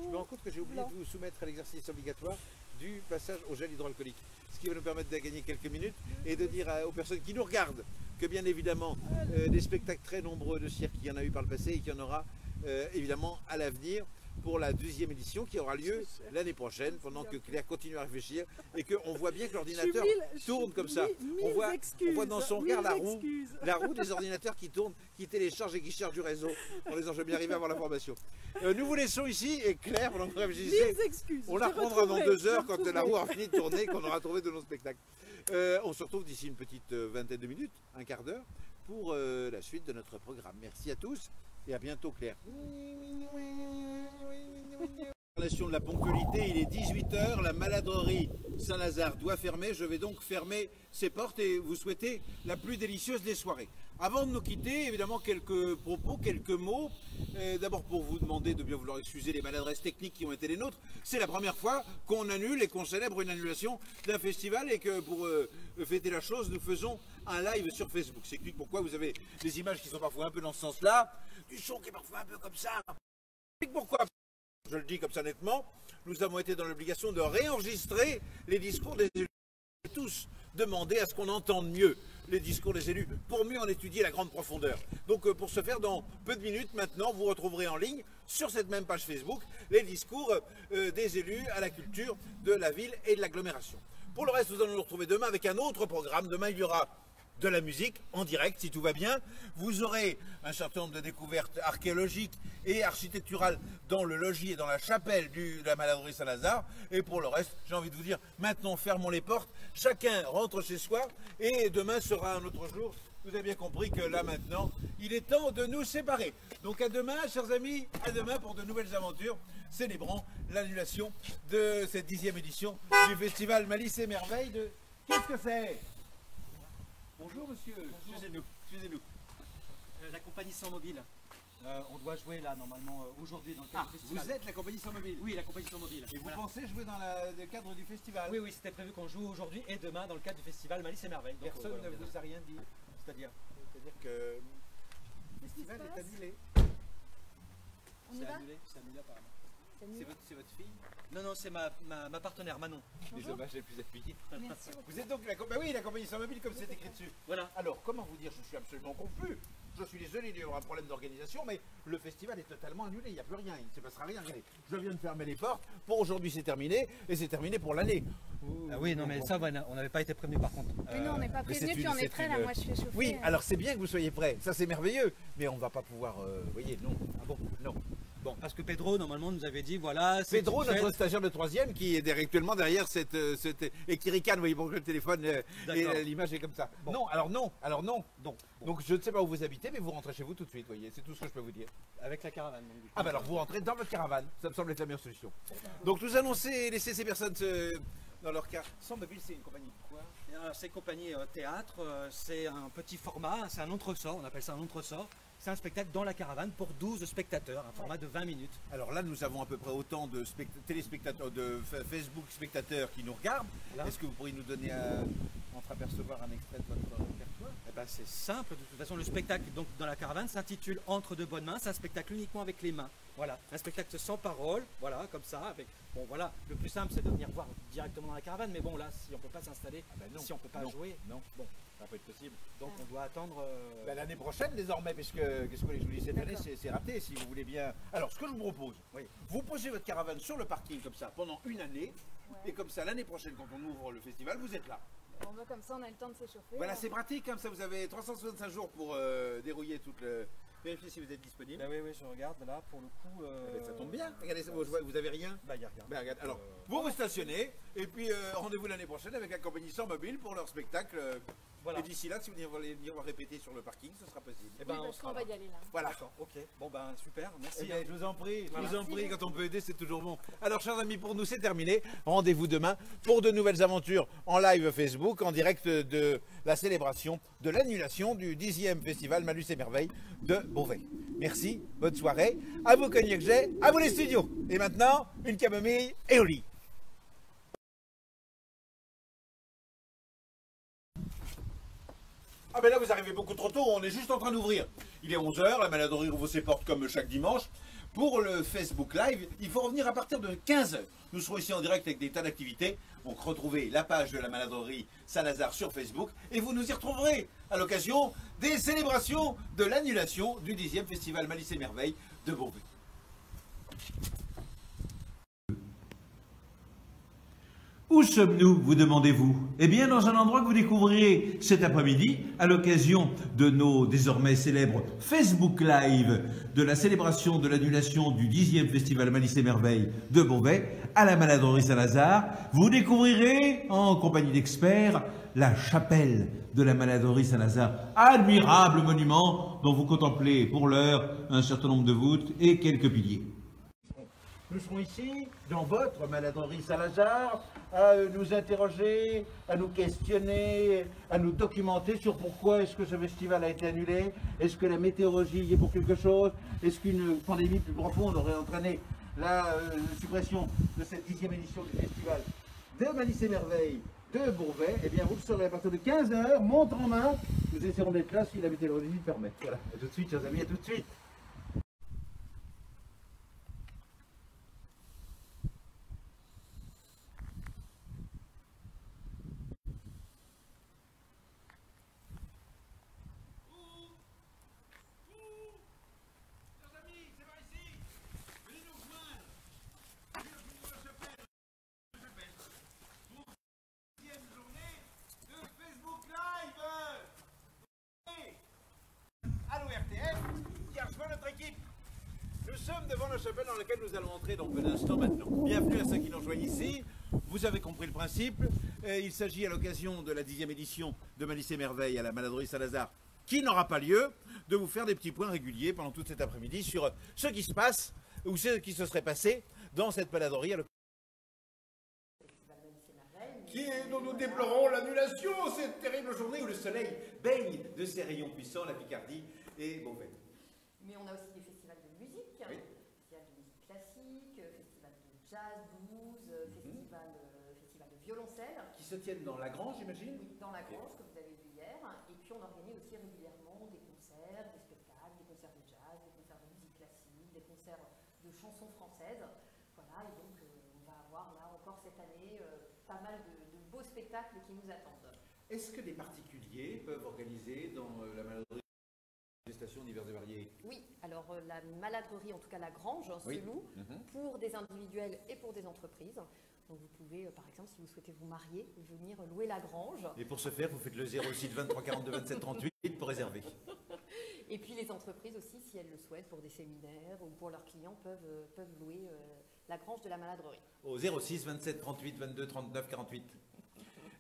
Je me rends compte que j'ai oublié de vous soumettre à l'exercice obligatoire du passage au gel hydroalcoolique. Ce qui va nous permettre de gagner quelques minutes et de dire aux personnes qui nous regardent que bien évidemment des spectacles très nombreux de cirque, il y en a eu par le passé et qu'il y en aura évidemment à l'avenir pour la 12e édition qui aura lieu l'année prochaine, pendant que Claire continue à réfléchir et qu'on voit bien que l'ordinateur tourne comme ça. On voit dans son regard la roue des ordinateurs qui tournent, qui téléchargent et qui cherchent du réseau en disant je vais bien arriver à avoir l'information. Nous vous laissons ici et Claire, pendant que vous réfléchissez, on la reprendra dans 2 heures quand la roue aura fini de tourner, qu'on aura trouvé de nos spectacles. On se retrouve d'ici une petite vingtaine de minutes, un quart d'heure, pour la suite de notre programme. Merci à tous et à bientôt Claire. De la ponctualité, il est 18 h, la maladrerie Saint-Lazare doit fermer. Je vais donc fermer ses portes et vous souhaiter la plus délicieuse des soirées. Avant de nous quitter, évidemment, quelques propos, quelques mots. D'abord pour vous demander de bien vouloir excuser les maladresses techniques qui ont été les nôtres. C'est la première fois qu'on annule et qu'on célèbre une annulation d'un festival et que pour fêter la chose, nous faisons un live sur Facebook. C'est pourquoi vous avez des images qui sont parfois un peu dans ce sens-là, du son qui est parfois un peu comme ça. C'est pourquoi, je le dis comme ça nettement, nous avons été dans l'obligation de réenregistrer les discours des élus. Tous demander à ce qu'on entende mieux les discours des élus pour mieux en étudier la grande profondeur. Donc pour ce faire, dans peu de minutes maintenant, vous retrouverez en ligne sur cette même page Facebook les discours des élus à la culture de la ville et de l'agglomération. Pour le reste, nous allons nous retrouver demain avec un autre programme. Demain, il y aura de la musique en direct, si tout va bien. Vous aurez un certain nombre de découvertes archéologiques et architecturales dans le logis et dans la chapelle de la maladrerie Saint-Lazare. Et pour le reste, j'ai envie de vous dire, maintenant fermons les portes, chacun rentre chez soi et demain sera un autre jour. Vous avez bien compris que là maintenant, il est temps de nous séparer. Donc à demain, chers amis, à demain pour de nouvelles aventures, célébrant l'annulation de cette 10e édition du festival Malice et Merveille de... Qu'est-ce que c'est ? Bonjour monsieur, excusez-nous. La compagnie Sans Mobile. On doit jouer là normalement aujourd'hui dans le cadre du festival. Vous êtes la compagnie Sans Mobile? Oui, la compagnie Sans Mobile. Et vous pensez jouer dans le cadre du festival? Oui, c'était prévu qu'on joue aujourd'hui et demain dans le cadre du festival Malice et Merveille. Personne ne vous a rien dit. C'est-à-dire que le festival est annulé. On y va? C'est annulé apparemment. C'est votre fille? Non, c'est ma partenaire Manon. Les hommages les plus appuyés. Vous êtes donc la compagnie Sans Mobile comme c'est écrit dessus. Voilà. Alors, comment vous dire, je suis absolument confus. Je suis désolé, il y aura un problème d'organisation, mais le festival est totalement annulé, il n'y a plus rien, il ne se passera rien. Regardez, je viens de fermer les portes, pour aujourd'hui c'est terminé, et c'est terminé pour l'année. Ah oui, non mais ça, on n'avait pas été prévenu par contre. Oui, non, on n'est pas prévenu, puis on est prêt là, moi je fais chauffer. Oui, alors c'est bien que vous soyez prêts, ça c'est merveilleux, mais on ne va pas pouvoir, vous voyez, non. Ah bon, non. Bon. Parce que Pedro, normalement, nous avait dit, voilà... Pedro, notre stagiaire de 3e, qui est actuellement derrière cette et qui ricane, vous voyez, pour que le téléphone et l'image est comme ça. Bon. Non, alors non. Bon. Donc je ne sais pas où vous habitez, mais vous rentrez chez vous tout de suite, vous voyez, c'est tout ce que je peux vous dire. Avec la caravane. Donc, ah bah alors vous rentrez dans votre caravane, ça me semble être la meilleure solution. Donc nous allons laisser ces personnes dans leur cas. Sans Mobile, c'est une compagnie de quoi? C'est une compagnie théâtre, c'est un petit format, c'est un entresort, on appelle ça un entresort. c'est un spectacle dans la caravane pour 12 spectateurs, un format de 20 minutes. Alors là, nous avons à peu près autant de téléspectateurs, de Facebook spectateurs qui nous regardent. Voilà. Est-ce que vous pourriez nous donner entreapercevoir un extrait de votre répertoire? Eh ben, c'est simple, de toute façon, le spectacle donc, dans la caravane s'intitule Entre de bonnes mains, c'est un spectacle uniquement avec les mains. Voilà, un spectacle sans parole, voilà, comme ça, avec... Bon voilà, le plus simple c'est de venir voir directement dans la caravane, mais bon là, si on ne peut pas s'installer, si on ne peut pas jouer, bon, ça peut être possible. Donc on doit attendre... l'année prochaine désormais, puisque qu'est-ce que je vous dis, cette année c'est raté, si vous voulez bien... Alors ce que je vous propose, vous posez votre caravane sur le parking comme ça pendant une année, et comme ça l'année prochaine quand on ouvre le festival, vous êtes là. On va comme ça, on a le temps de s'échauffer. Voilà, c'est pratique, comme ça vous avez 365 jours pour dérouiller toute le... Vérifiez si vous êtes disponible. Bah oui, je regarde là pour le coup. Ça tombe bien. Regardez, vous avez rien. Bah, il y a rien. Bah, regarde. Alors, vous stationnez et puis rendez-vous l'année prochaine avec la compagnie Sans Mobile pour leur spectacle. Voilà. Et d'ici là, si vous voulez venir répéter sur le parking, ce sera possible. Et ben, on va y aller là. Voilà. Ok. Bon ben super. Merci. Je vous en prie. Je vous en prie. Quand on peut aider, c'est toujours bon. Alors, chers amis, pour nous, c'est terminé. Rendez-vous demain pour de nouvelles aventures en live Facebook, en direct de la célébration de l'annulation du 10e festival Malus et Merveilles de Beauvais. Merci. Bonne soirée. À vous, Cognac Jet. À vous, les studios. Et maintenant, une camomille et au lit. Ah ben là vous arrivez beaucoup trop tôt, on est juste en train d'ouvrir. Il est 11 h, la Maladorie ouvre ses portes comme chaque dimanche. Pour le Facebook Live, il faut revenir à partir de 15 h. Nous serons ici en direct avec des tas d'activités. Donc retrouvez la page de la Maladorie Saint-Lazare sur Facebook et vous nous y retrouverez à l'occasion des célébrations de l'annulation du 10e Festival Malice et Merveilles de Beauvais. Où sommes-nous, vous demandez-vous? Eh bien, dans un endroit que vous découvrirez cet après-midi, à l'occasion de nos désormais célèbres Facebook Live de la célébration de l'annulation du 10e Festival Malice et Merveilles de Beauvais, à la Maladorie Saint-Lazare. Vous découvrirez, en compagnie d'experts, la chapelle de la Maladorie Saint-Lazare, admirable monument dont vous contemplez pour l'heure un certain nombre de voûtes et quelques piliers. Nous serons ici, dans votre Maladorie Saint-Lazare, à nous interroger, à nous questionner, à nous documenter sur pourquoi est-ce que ce festival a été annulé, est-ce que la météorologie y est pour quelque chose, est-ce qu'une pandémie plus profonde aurait entraîné la suppression de cette 10e édition du festival de Malice et Merveilles de Beauvais. Eh bien vous le saurez à partir de 15 h, montre en main, nous essaierons d'être là si la météorologie le permet. Voilà, à tout de suite chers amis, à tout de suite. Devant la chapelle dans laquelle nous allons entrer dans un instant maintenant. Bienvenue à ceux qui nous rejoignent ici. Vous avez compris le principe. Il s'agit à l'occasion de la 10e édition de Malice et Merveilles à la Maladorie Saint-Lazare, qui n'aura pas lieu, de vous faire des petits points réguliers pendant toute cet après-midi sur ce qui se passe ou ce qui se serait passé dans cette Maladorie dont nous déplorons l'annulation, cette terrible journée où le soleil baigne de ses rayons puissants la Picardie et Beauvais. Mais on a aussi des festivals de musique, festival de musique classique, festival de jazz, blues, festival de violoncelle. Qui se tiennent dans la Grange, j'imagine? Oui, dans la Grange, comme vous avez vu hier. Et puis on organise aussi régulièrement des concerts, des spectacles, des concerts de jazz, des concerts de musique classique, des concerts de chansons françaises. Voilà, et donc on va avoir là encore cette année pas mal de beaux spectacles qui nous attendent. Est-ce que des particuliers peuvent organiser dans la Maladorie des stations diverses et variées? Oui, alors la Maladorie, en tout cas la Grange, se loue pour des individuels et pour des entreprises. Donc vous pouvez, par exemple, si vous souhaitez vous marier, venir louer la Grange. Et pour ce faire, vous faites le 06 23 42 27 38 pour réserver. Et puis les entreprises aussi, si elles le souhaitent, pour des séminaires ou pour leurs clients, peuvent louer la Grange de la Maladorie. Au 06 27 38 22 39 48.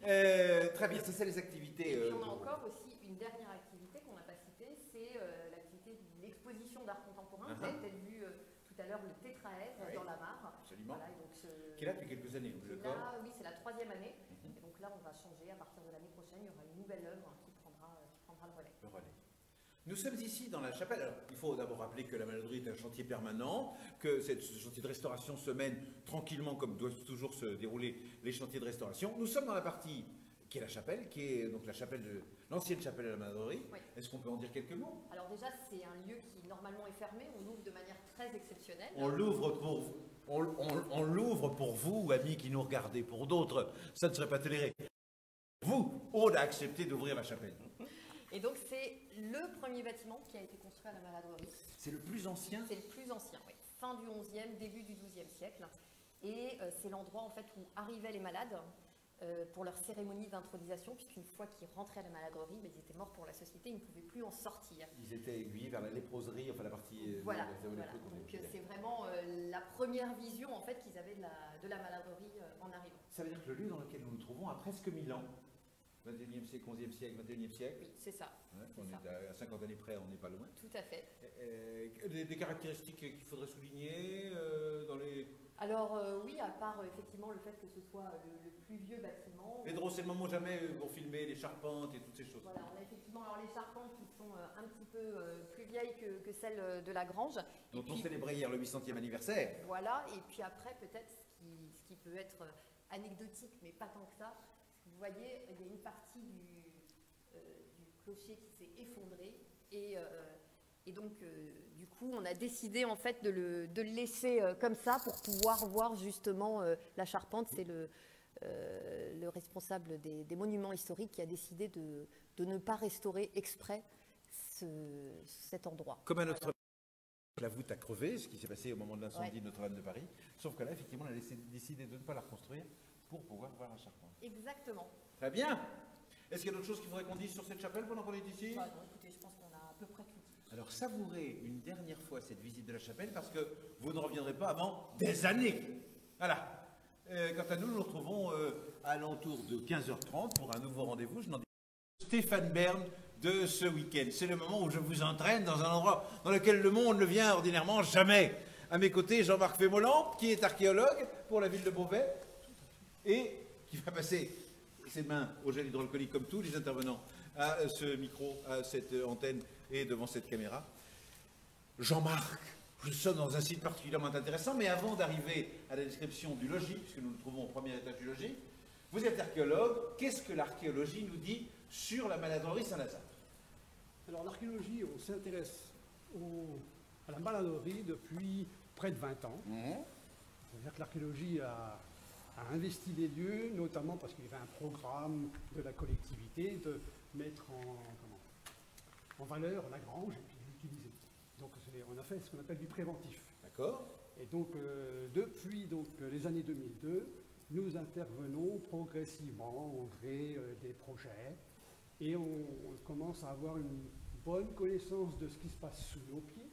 Très bien, ça c'est les activités. Et puis on a encore aussi une dernière activité qu'on n'a pas citée, c'est l'activité de l'exposition d'art contemporain. Vous avez peut-être vu tout à l'heure le tétraèdre dans la Mare. Absolument. Voilà, donc, qui est là depuis quelques années, le corps. Oui, c'est la 3e année. Et donc là, on va changer. À partir de l'année prochaine, il y aura une nouvelle œuvre qui prendra le relais. Nous sommes ici dans la chapelle. Alors, il faut d'abord rappeler que la Maladrerie est un chantier permanent, que ce chantier de restauration se mène tranquillement comme doivent toujours se dérouler les chantiers de restauration. Nous sommes dans la partie qui est la chapelle, qui est donc l'ancienne chapelle de la Maladrerie. Oui. Est-ce qu'on peut en dire quelques mots? Alors déjà, c'est un lieu qui normalement est fermé. On l'ouvre de manière très exceptionnelle. On l'ouvre pour vous, amis qui nous regardez. Pour d'autres, ça ne serait pas toléré. Vous, Aude a accepté d'ouvrir la chapelle. Et donc c'est le premier bâtiment qui a été construit à la Maladrerie. C'est le plus ancien? C'est le plus ancien, oui. Fin du XIe, début du XIIe siècle. Et c'est l'endroit en fait où arrivaient les malades pour leur cérémonie d'intronisation, puisqu'une fois qu'ils rentraient à la Maladrerie, ils étaient morts pour la société, ils ne pouvaient plus en sortir. Ils étaient aiguillés vers la léproserie, enfin la partie... Voilà. Donc c'est vraiment la première vision en fait qu'ils avaient de la Maladrerie en arrivant. Ça veut dire que le lieu dans lequel nous nous trouvons a presques 1000 ans. 21e siècle, 11e siècle, 21e siècle. Oui, c'est ça. Ouais, on est à 50 années près, on n'est pas loin. Tout à fait. Des caractéristiques qu'il faudrait souligner dans les... Alors oui, à part effectivement le fait que ce soit le plus vieux bâtiment. Les drôles, c'est le moment jamais pour filmer les charpentes et toutes ces choses. Voilà, on a effectivement alors les charpentes qui sont un petit peu plus vieilles que celles de la grange. Dont on célébrait hier le 800e anniversaire. Voilà, et puis après peut-être ce qui peut être anecdotique, mais pas tant que ça. Vous voyez, il y a une partie du clocher qui s'est effondrée et donc du coup on a décidé en fait de le laisser comme ça pour pouvoir voir justement la charpente. C'est le responsable des monuments historiques qui a décidé de ne pas restaurer exprès cet endroit. Comme à notre la voûte a crevé, ce qui s'est passé au moment de l'incendie de Notre-Dame de Paris, sauf que là effectivement on a décidé de ne pas la reconstruire pour pouvoir voir la charpente. Exactement. Très bien. Est-ce qu'il y a d'autres choses qu'il faudrait qu'on dise sur cette chapelle pendant qu'on est ici? Non, écoutez, je pense qu'on a à peu près tout dit. Alors savourez une dernière fois cette visite de la chapelle parce que vous ne reviendrez pas avant des années. Voilà. Quant à nous, nous nous retrouvons à l'entour de 15h30 pour un nouveau rendez-vous. Je n'en dis pas. Stéphane Bern de ce week-end. C'est le moment où je vous entraîne dans un endroit dans lequel le monde ne vient ordinairement jamais. À mes côtés, Jean-Marc Fémolan, qui est archéologue pour la ville de Beauvais et qui va passer ses mains au gel hydroalcoolique comme tous les intervenants à ce micro, à cette antenne et devant cette caméra. Jean-Marc, nous sommes dans un site particulièrement intéressant, mais avant d'arriver à la description du logis, puisque nous nous trouvons au premier étage du logis, vous êtes archéologue. Qu'est-ce que l'archéologie nous dit sur la Maladrerie Saint-Lazare? Alors l'archéologie, on s'intéresse à la Maladrerie depuis près de 20 ans. C'est-à-dire que l'archéologie a investi les lieux, notamment parce qu'il y avait un programme de la collectivité de mettre en valeur la grange et puis l'utiliser. Donc on a fait ce qu'on appelle du préventif. D'accord. Et donc depuis les années 2002, nous intervenons progressivement, on crée des projets et on commence à avoir une bonne connaissance de ce qui se passe sous nos pieds.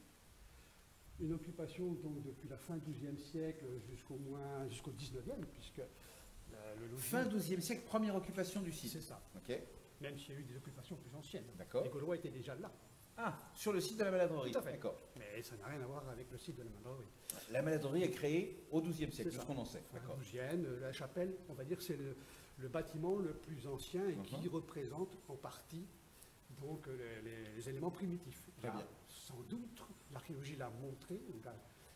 Une occupation donc depuis la fin du XIIe siècle jusqu'au XIXe, puisque le logis... Fin XIIe siècle, première occupation du site. C'est ça. Ok. Même s'il y a eu des occupations plus anciennes. D'accord. Les Gaulois étaient déjà là. Ah, sur le site de la Maladrerie. Tout à fait. D'accord. Mais ça n'a rien à voir avec le site de la Maladrerie. La Maladrerie est créée au XIIe siècle, c'est ce qu'on en sait. D'accord. La chapelle, on va dire, c'est le bâtiment le plus ancien et qui représente en partie donc les éléments primitifs. Très bien. Sans doute, l'archéologie l'a montré,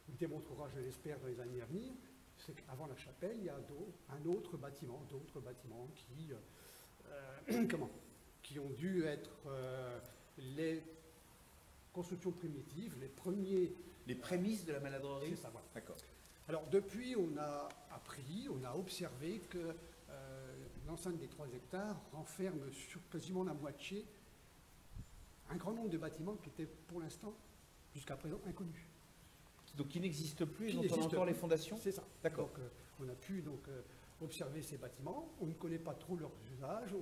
il démontrera, je l'espère, dans les années à venir, c'est qu'avant la chapelle, il y a d'autres bâtiments qui ont dû être les constructions primitives, les premiers... Les prémices de la Maladrerie. C'est ça, voilà. D'accord. Alors depuis, on a appris, on a observé que l'enceinte des 3 hectares renferme sur quasiment la moitié un grand nombre de bâtiments qui étaient pour l'instant, jusqu'à présent, inconnus. Donc qui n'existent plus, ils ont encore les fondations? C'est ça. D'accord. Donc on a pu observer ces bâtiments, on ne connaît pas trop leurs usages,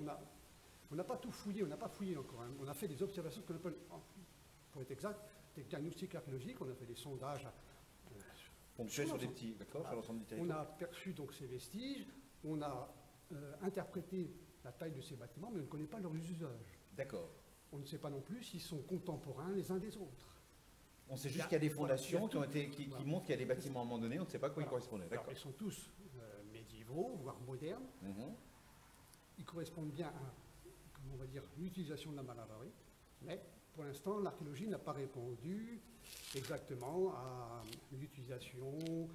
on n'a pas tout fouillé, on n'a pas fouillé encore, hein. On a fait des observations qu'on appelle, pour être exact, des diagnostics archéologiques, on a fait des sondages ponctués sur des petits, d'accord, sur l'ensemble du territoire. On a perçu donc ces vestiges, on a interprété la taille de ces bâtiments, mais on ne connaît pas leurs usages. D'accord. On ne sait pas non plus s'ils sont contemporains les uns des autres. On sait juste qu'il y a des fondations qui montrent qu'il y a des bâtiments à un moment donné, on ne sait pas à quoi ils correspondaient. Alors, ils sont tous médiévaux, voire modernes. Ils correspondent bien à, comment on va dire, l'utilisation de la Maladrerie, mais pour l'instant, l'archéologie n'a pas répondu exactement à l'utilisation,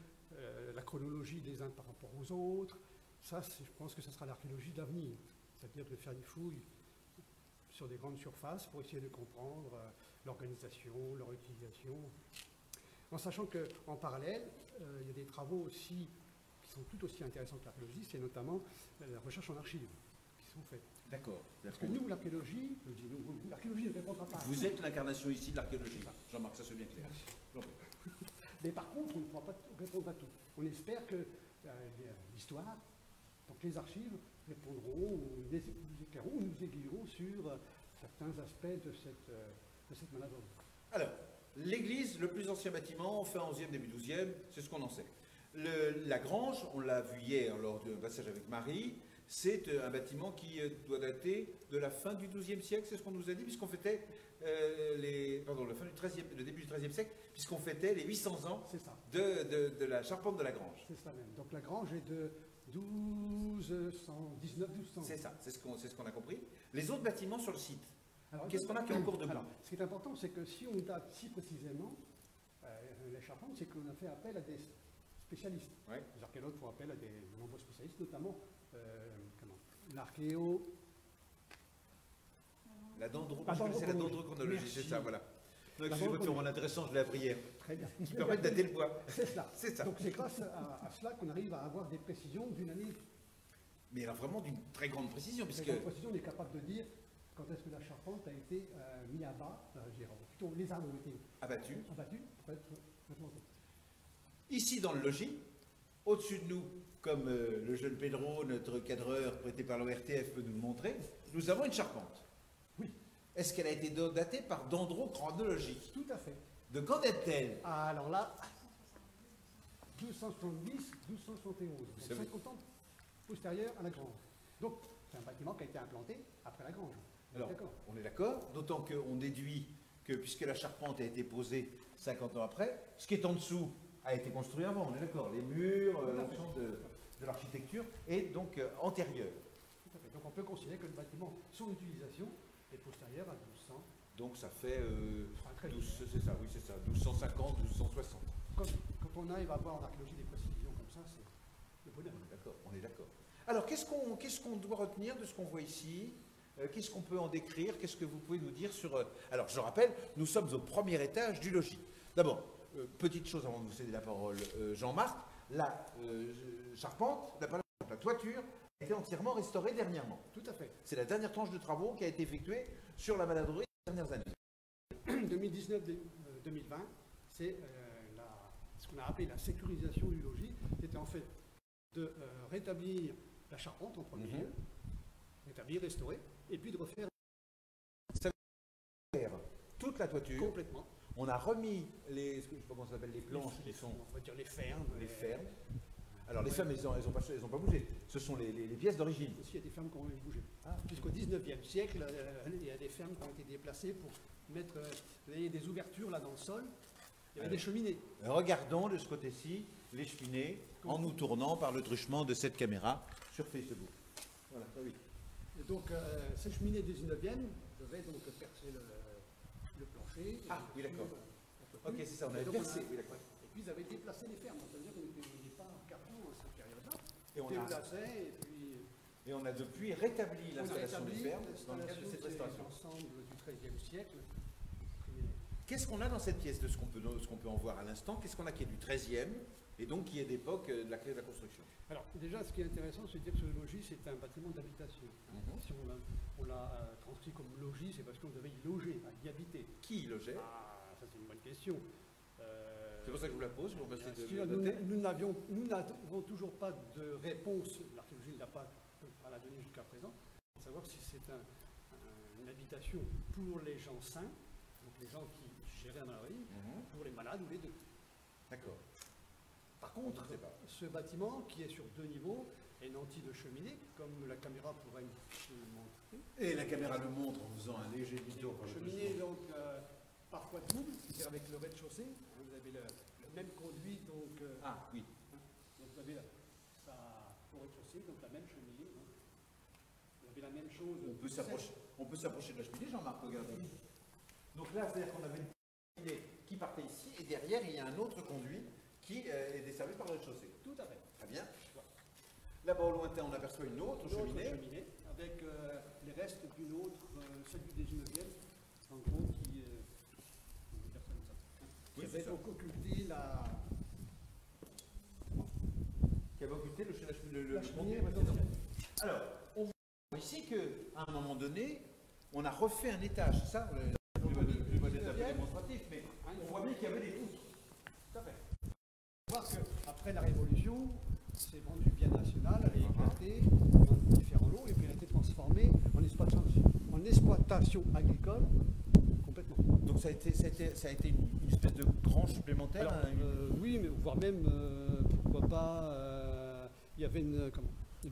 la chronologie des uns par rapport aux autres. Ça, je pense que ce sera l'archéologie d'avenir, c'est-à-dire de faire des fouilles sur des grandes surfaces pour essayer de comprendre l'organisation, leur utilisation. En sachant qu'en parallèle, il y a des travaux aussi qui sont tout aussi intéressants que l'archéologie, c'est notamment la recherche en archives qui sont faites. D'accord. Parce que nous, l'archéologie, l'archéologie ne répondra pas à Vous tout. êtes l'incarnation ici de l'archéologie. Jean-Marc, ça c'est bien clair. Mais par contre, on ne pourra pas répondre à tout. On espère que l'histoire, donc les archives, répondront, ou nous éclaireront, ou nous aiguilleront sur certains aspects de cette maladresse. Alors, l'église, le plus ancien bâtiment, fin 11e, début 12e, c'est ce qu'on en sait. La grange, on l'a vu hier lors d'un passage avec Marie, c'est un bâtiment qui doit dater de la fin du XIIe siècle, c'est ce qu'on nous a dit, puisqu'on fêtait le début du XIIIe siècle, puisqu'on fêtait les 800 ans de la charpente de la grange. C'est ça même. Donc la grange est de 1219, 1200. C'est ça, c'est ce qu'on a compris. Les autres bâtiments sur le site, qu'est-ce qu'on a qui est en cours de bout? Ce qui est important, c'est que si on date si précisément la charpente, c'est qu'on a fait appel à des spécialistes. Ouais. Les archéologues font appel à de nombreux spécialistes, notamment l'archéo... La dendrochronologie, c'est ça, voilà. Donc, excusez-moi, c'est intéressant, je l'ai appris hier. Très bien. Qui permet de dater le bois. C'est cela. C'est ça. Donc c'est grâce à cela qu'on arrive à avoir des précisions d'une année. Mais alors vraiment d'une très grande précision, puisque... Très grande précision, on est capable de dire quand est-ce que la charpente a été mise à bas, plutôt les arbres ont été abattus pour être replantés. Ici dans le logis, au-dessus de nous, comme le jeune Pedro, notre cadreur prêté par l'ORTF peut nous le montrer, nous avons une charpente. Oui. Est-ce qu'elle a été datée par dendrochronologie? Tout à fait. De quand est-elle? Alors là, 1270, 1271, donc 50 ans postérieur à la grange. Donc c'est un bâtiment qui a été implanté après la grange. Alors, on est d'accord, d'autant qu'on déduit que puisque la charpente a été posée 50 ans après, ce qui est en dessous a été construit avant, on est d'accord, les murs, l'ensemble de l'architecture est donc antérieure. Tout à fait. Donc on peut considérer que le bâtiment, son utilisation, est postérieure à 1200. Donc ça fait 12, c'est ça, oui c'est ça, 1250, 1260. Quand on arrive à avoir en archéologie des précisions comme ça, c'est le bonheur. D'accord, on est d'accord. Alors qu'est-ce qu'on doit retenir de ce qu'on voit ici? Qu'est-ce qu'on peut en décrire? Qu'est-ce que vous pouvez nous dire sur... Alors je rappelle, nous sommes au premier étage du logis. D'abord, petite chose avant de vous céder la parole, Jean-Marc, la charpente, la toiture a été entièrement restaurée dernièrement. Tout à fait. C'est la dernière tranche de travaux qui a été effectuée sur la maladrerie ces dernières années. 2019-2020, c'est ce qu'on a appelé la sécurisation du logis. C'était en fait de rétablir la charpente en premier lieu, rétablir, restaurer, et puis de refaire toute la toiture. Complètement. On a remis les, je sais pas comment ça s'appelle, les planches qui sont... On va dire les fermes. Les fermes. Alors les fermes, elles n'ont pas bougé. Ce sont les pièces d'origine. Aussi, il y a des fermes qui ont bougé. Jusqu'au 19e siècle, il y a des fermes qui ont été déplacées pour mettre des ouvertures là dans le sol. Il y avait des cheminées. Regardons de ce côté-ci les cheminées en nous tournant par le truchement de cette caméra sur Facebook. Voilà, oui. Et donc, ces cheminées du 19e devaient donc percer le plancher. Ah, oui, d'accord. Ok, c'est ça, on avait percé. Oui, d'accord. Et puis, ils avaient déplacé les fermes. C'est-à-dire qu'on n'était pas carton à cette période-là. Et on déplaçait, et puis... Et on a depuis rétabli l'installation des fermes dans le cadre de cette restauration. L'ensemble du XIIIe siècle. Qu'est-ce qu'on a dans cette pièce de ce qu'on peut en voir à l'instant? Qu'est-ce qu'on a qui est du XIIIe et donc qui est d'époque de la construction? Alors déjà, ce qui est intéressant, c'est de dire que ce logis, c'est un bâtiment d'habitation. Si on l'a transcrit comme logis, c'est parce qu'on devait y loger, y habiter. Qui y logeait? Ah, ça c'est une bonne question. C'est pour ça que je vous la pose, pour passer de nous n'avons toujours pas de réponse, l'archéologie ne l'a pas à la donner jusqu'à présent, pour savoir si c'est une habitation pour les gens sains, donc les gens qui géraient la maladie, pour les malades ou les deux. D'accord. Par contre, ce bâtiment, qui est sur 2 niveaux, est nanti de cheminée, comme la caméra pourrait le montrer. Et la caméra le montre en faisant un léger détour. Cheminée, donc, parfois double, c'est-à-dire avec le rez-de-chaussée. Vous avez le même conduit, donc... ah, oui. Donc vous avez ça au rez-de-chaussée, donc la même cheminée. Vous avez la même chose... On peut s'approcher de la cheminée, Jean-Marc, regardez. Donc là, c'est-à-dire qu'on avait une cheminée qui partait ici, et derrière, il y a un autre conduit qui est desservi par le rez-de-chaussée. Tout à fait. Très bien. Là-bas au lointain, on aperçoit une autre cheminée. Avec les restes d'une autre, celle du 19e, en gros, qui Oui, avait donc occulté la... Qui avait occulté la cheminée précédent. Alors, on voit ici qu'à un moment donné, on a refait un étage, c'est ça je vois des tableaux démonstratifs, mais on voit bien qu'il y avait des poutres. Tout à fait. On voit qu'après la Révolution, c'est vendu bien national, elle est éclatée dans différents lots, et puis elle a été transformée en exploitation agricole complètement. Donc ça a été une espèce de branche supplémentaire. Alors, oui, mais voire même, pourquoi pas, il y avait une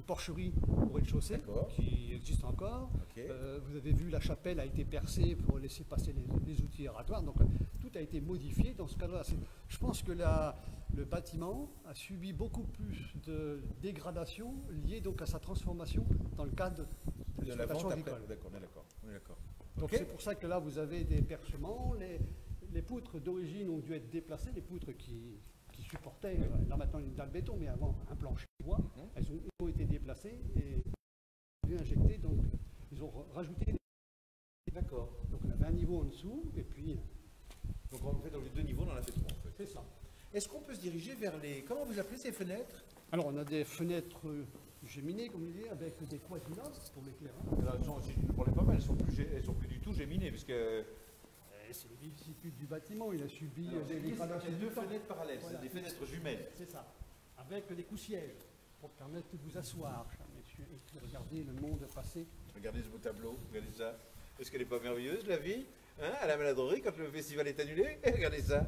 porcherie au rez-de-chaussée qui existe encore. Okay. Vous avez vu, la chapelle a été percée pour laisser passer les outils aératoires. Donc tout a été modifié dans ce cadre-là. Je pense que le bâtiment a subi beaucoup plus de dégradation liée donc à sa transformation dans le cadre de l'exploitation agricole. D'accord, on est d'accord. Donc c'est pour ça que là vous avez des percements. Les poutres d'origine ont dû être déplacées, les poutres qui supportaient, là maintenant une dalle béton, mais avant un plancher de bois, elles ont été déplacées et injectées, donc ils ont rajouté des... D'accord. Donc on avait un niveau en dessous, et puis... Donc en fait, dans les deux niveaux, on en a fait trois en fait. C'est ça. Est-ce qu'on peut se diriger vers les... Comment vous appelez ces fenêtres? Alors on a des fenêtres géminées, comme je disais, avec des quadriloques pour l'éclairage. Alors, si je ne parlais pas mal, elles sont plus du tout géminées, puisque... C'est les vicissitudes du bâtiment, il a subi des dégradations. Il y a deux fenêtres parallèles, voilà. C'est des fenêtres jumelles. C'est ça, avec des coups-sièges pour permettre de vous asseoir, chers messieurs, et puis regardez le monde passer. Regardez ce beau tableau, regardez ça. Est-ce qu'elle n'est pas merveilleuse, la vie, hein, à la maladrerie quand le festival est annulé? Regardez ça.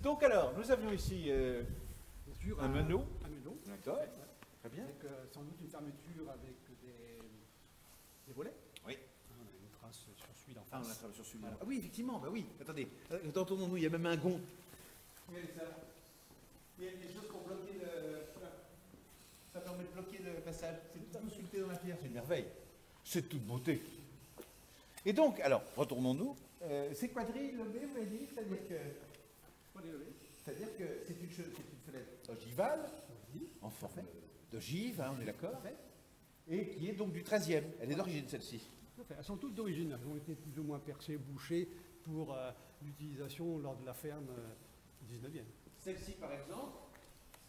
Donc alors, nous avions ici un meneau. Un meneau. D'accord. Très bien. Avec sans doute une fermeture avec des volets. Oui. On a une trace sur celui d'en face. Ah, on a travaillé sur celui-là. Ah oui, effectivement, bah oui. Attendez, entendons-nous, il y a même un gond. Regardez ça. Il y a des choses qui ont bloqué le... Ça permet de bloquer le passage. C'est tout sculpté dans la pierre, c'est une merveille. C'est de toute beauté. Et donc, alors, retournons-nous. C'est quadrillobé, vous l'avez dit, c'est-à-dire que... C'est-à-dire que c'est une fenêtre ogivale, en forme d'ogive, hein, on est d'accord, et qui est donc du 13e. Elle est d'origine, celle-ci. Elles sont toutes d'origine, elles ont été plus ou moins percées, bouchées pour l'utilisation lors de la ferme 19e. Celle-ci, par exemple,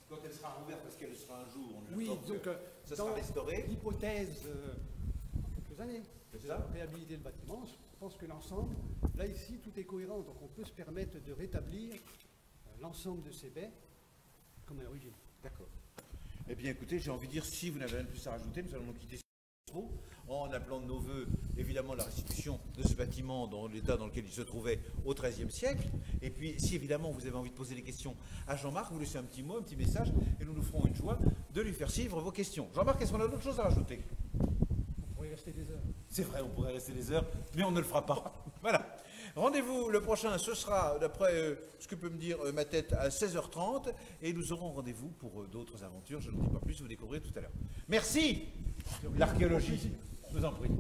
quand elle sera rouverte, parce qu'elle sera un jour, on oui, donc ça sera restauré. L'hypothèse, dans quelques années, c'est ça, réhabiliter le bâtiment, je pense que l'ensemble, là ici, tout est cohérent, donc on peut se permettre de rétablir l'ensemble de ces baies comme à l'origine. D'accord. Eh bien, écoutez, j'ai envie de dire, si vous n'avez rien de plus à rajouter, nous allons nous quitter en appelant de nos voeux, évidemment, la restitution de ce bâtiment dans l'état dans lequel il se trouvait au XIIIe siècle. Et puis, si évidemment vous avez envie de poser des questions à Jean-Marc, vous laissez un petit mot, un petit message, et nous nous ferons une joie de lui faire suivre vos questions. Jean-Marc, est-ce qu'on a d'autres choses à rajouter? On pourrait rester des heures. C'est vrai, on pourrait rester des heures, mais on ne le fera pas. Voilà. Rendez-vous le prochain, ce sera, d'après ce que peut me dire ma tête, à 16h30, et nous aurons rendez-vous pour d'autres aventures. Je ne dis pas plus, vous découvrez tout à l'heure. Merci, l'archéologie, je vous en prie.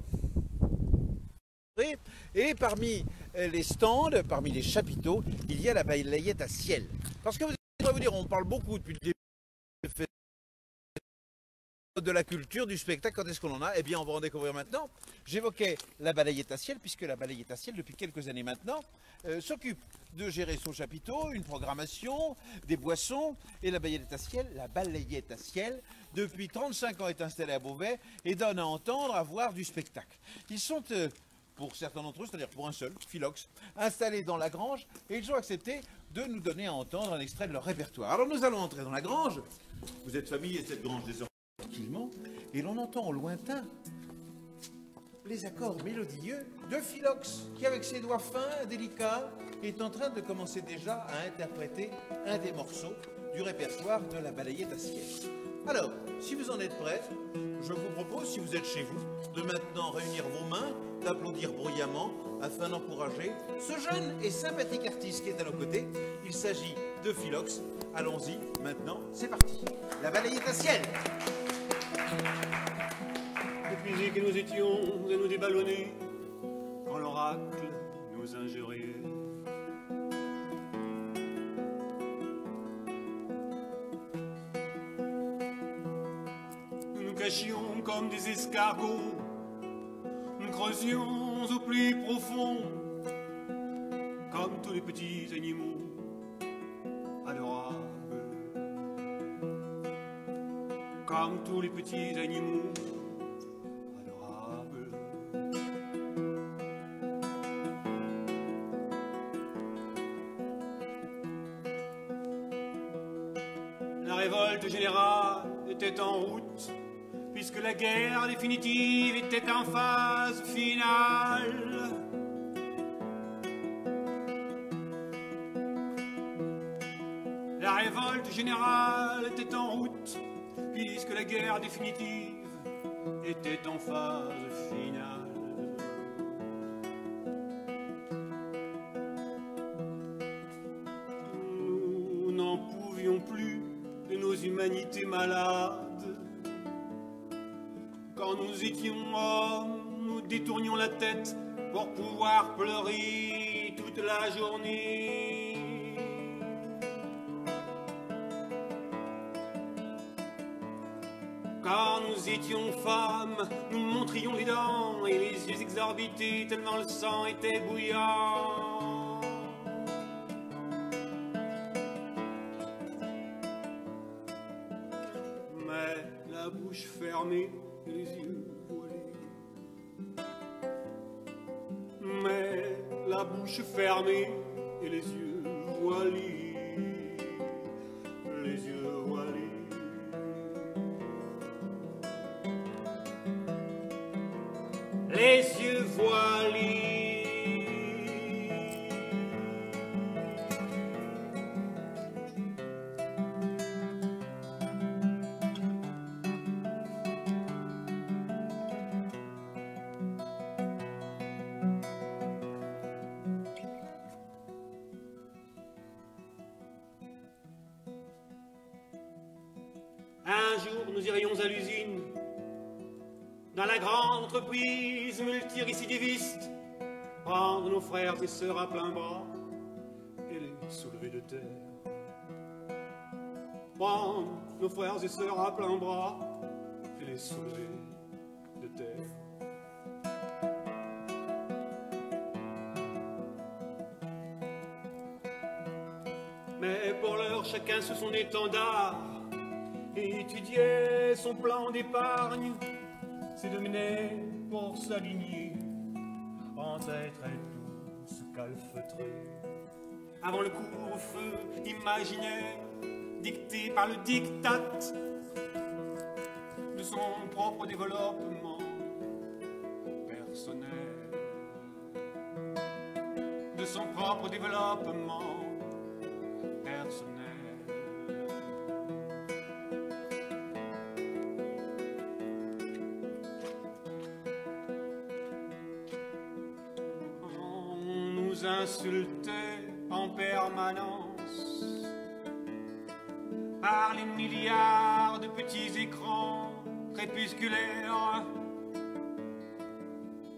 Et parmi les stands, parmi les chapiteaux, il y a la balayette à ciel. Parce que vous allez vous dire, on parle beaucoup depuis le début de la culture, du spectacle, quand est-ce qu'on en a? Eh bien, on va en découvrir maintenant. J'évoquais la balayette à ciel, puisque la balayette à ciel, depuis quelques années maintenant, s'occupe de gérer son chapiteau, une programmation, des boissons, et la balayette à ciel, depuis 35 ans est installée à Beauvais et donne à entendre, à voir du spectacle. Ils sont, pour certains d'entre eux, c'est-à-dire pour un seul, Philox, installés dans la grange, et ils ont accepté de nous donner à entendre un extrait de leur répertoire. Alors nous allons entrer dans la grange. Vous êtes familier de cette grange désormais, tranquillement, et l'on entend au lointain les accords mélodieux de Philox, qui avec ses doigts fins, délicats, est en train de commencer déjà à interpréter un des morceaux du répertoire de la balayette à ciel. Alors, si vous en êtes prêts, je vous propose, si vous êtes chez vous, de maintenant réunir vos mains, d'applaudir bruyamment, afin d'encourager ce jeune et sympathique artiste qui est à nos côtés. Il s'agit de Philox. Allons-y, maintenant, c'est parti. La balayette à ciel. Épuisés que nous étions à nous déballonner, quand l'oracle nous nous injurier. Nous nous cachions comme des escargots, nous creusions au plus profond, comme tous les petits animaux adorables. Comme tous les petits animaux adorables. La révolte générale était en route, puisque la guerre définitive était en phase finale. La révolte générale était en route, puisque la guerre définitive était en phase finale. Nous n'en pouvions plus de nos humanités malades. Quand nous étions hommes, nous détournions la tête pour pouvoir pleurer toute la journée. Quand nous étions femmes, nous montrions les dents et les yeux exorbités tellement le sang était bouillant. Mais la bouche fermée et les yeux voilés. Mais la bouche fermée et les yeux voilés. Les yeux voilés. Les yeux voilés. Un jour, nous irions à l'usine, dans la grande entreprise multirécidiviste, prendre nos frères et sœurs à plein bras et les soulever de terre. Prendre nos frères et sœurs à plein bras et les soulever de terre. Mais pour l'heure, chacun sous son étendard étudiait son plan d'épargne. C'est de mener pour s'aligner en tête très douce calfeutrée. Avant le couvre-feu imaginaire, dicté par le diktat de son propre développement personnel. De son propre développement personnel. Insultait en permanence par les milliards de petits écrans crépusculaires,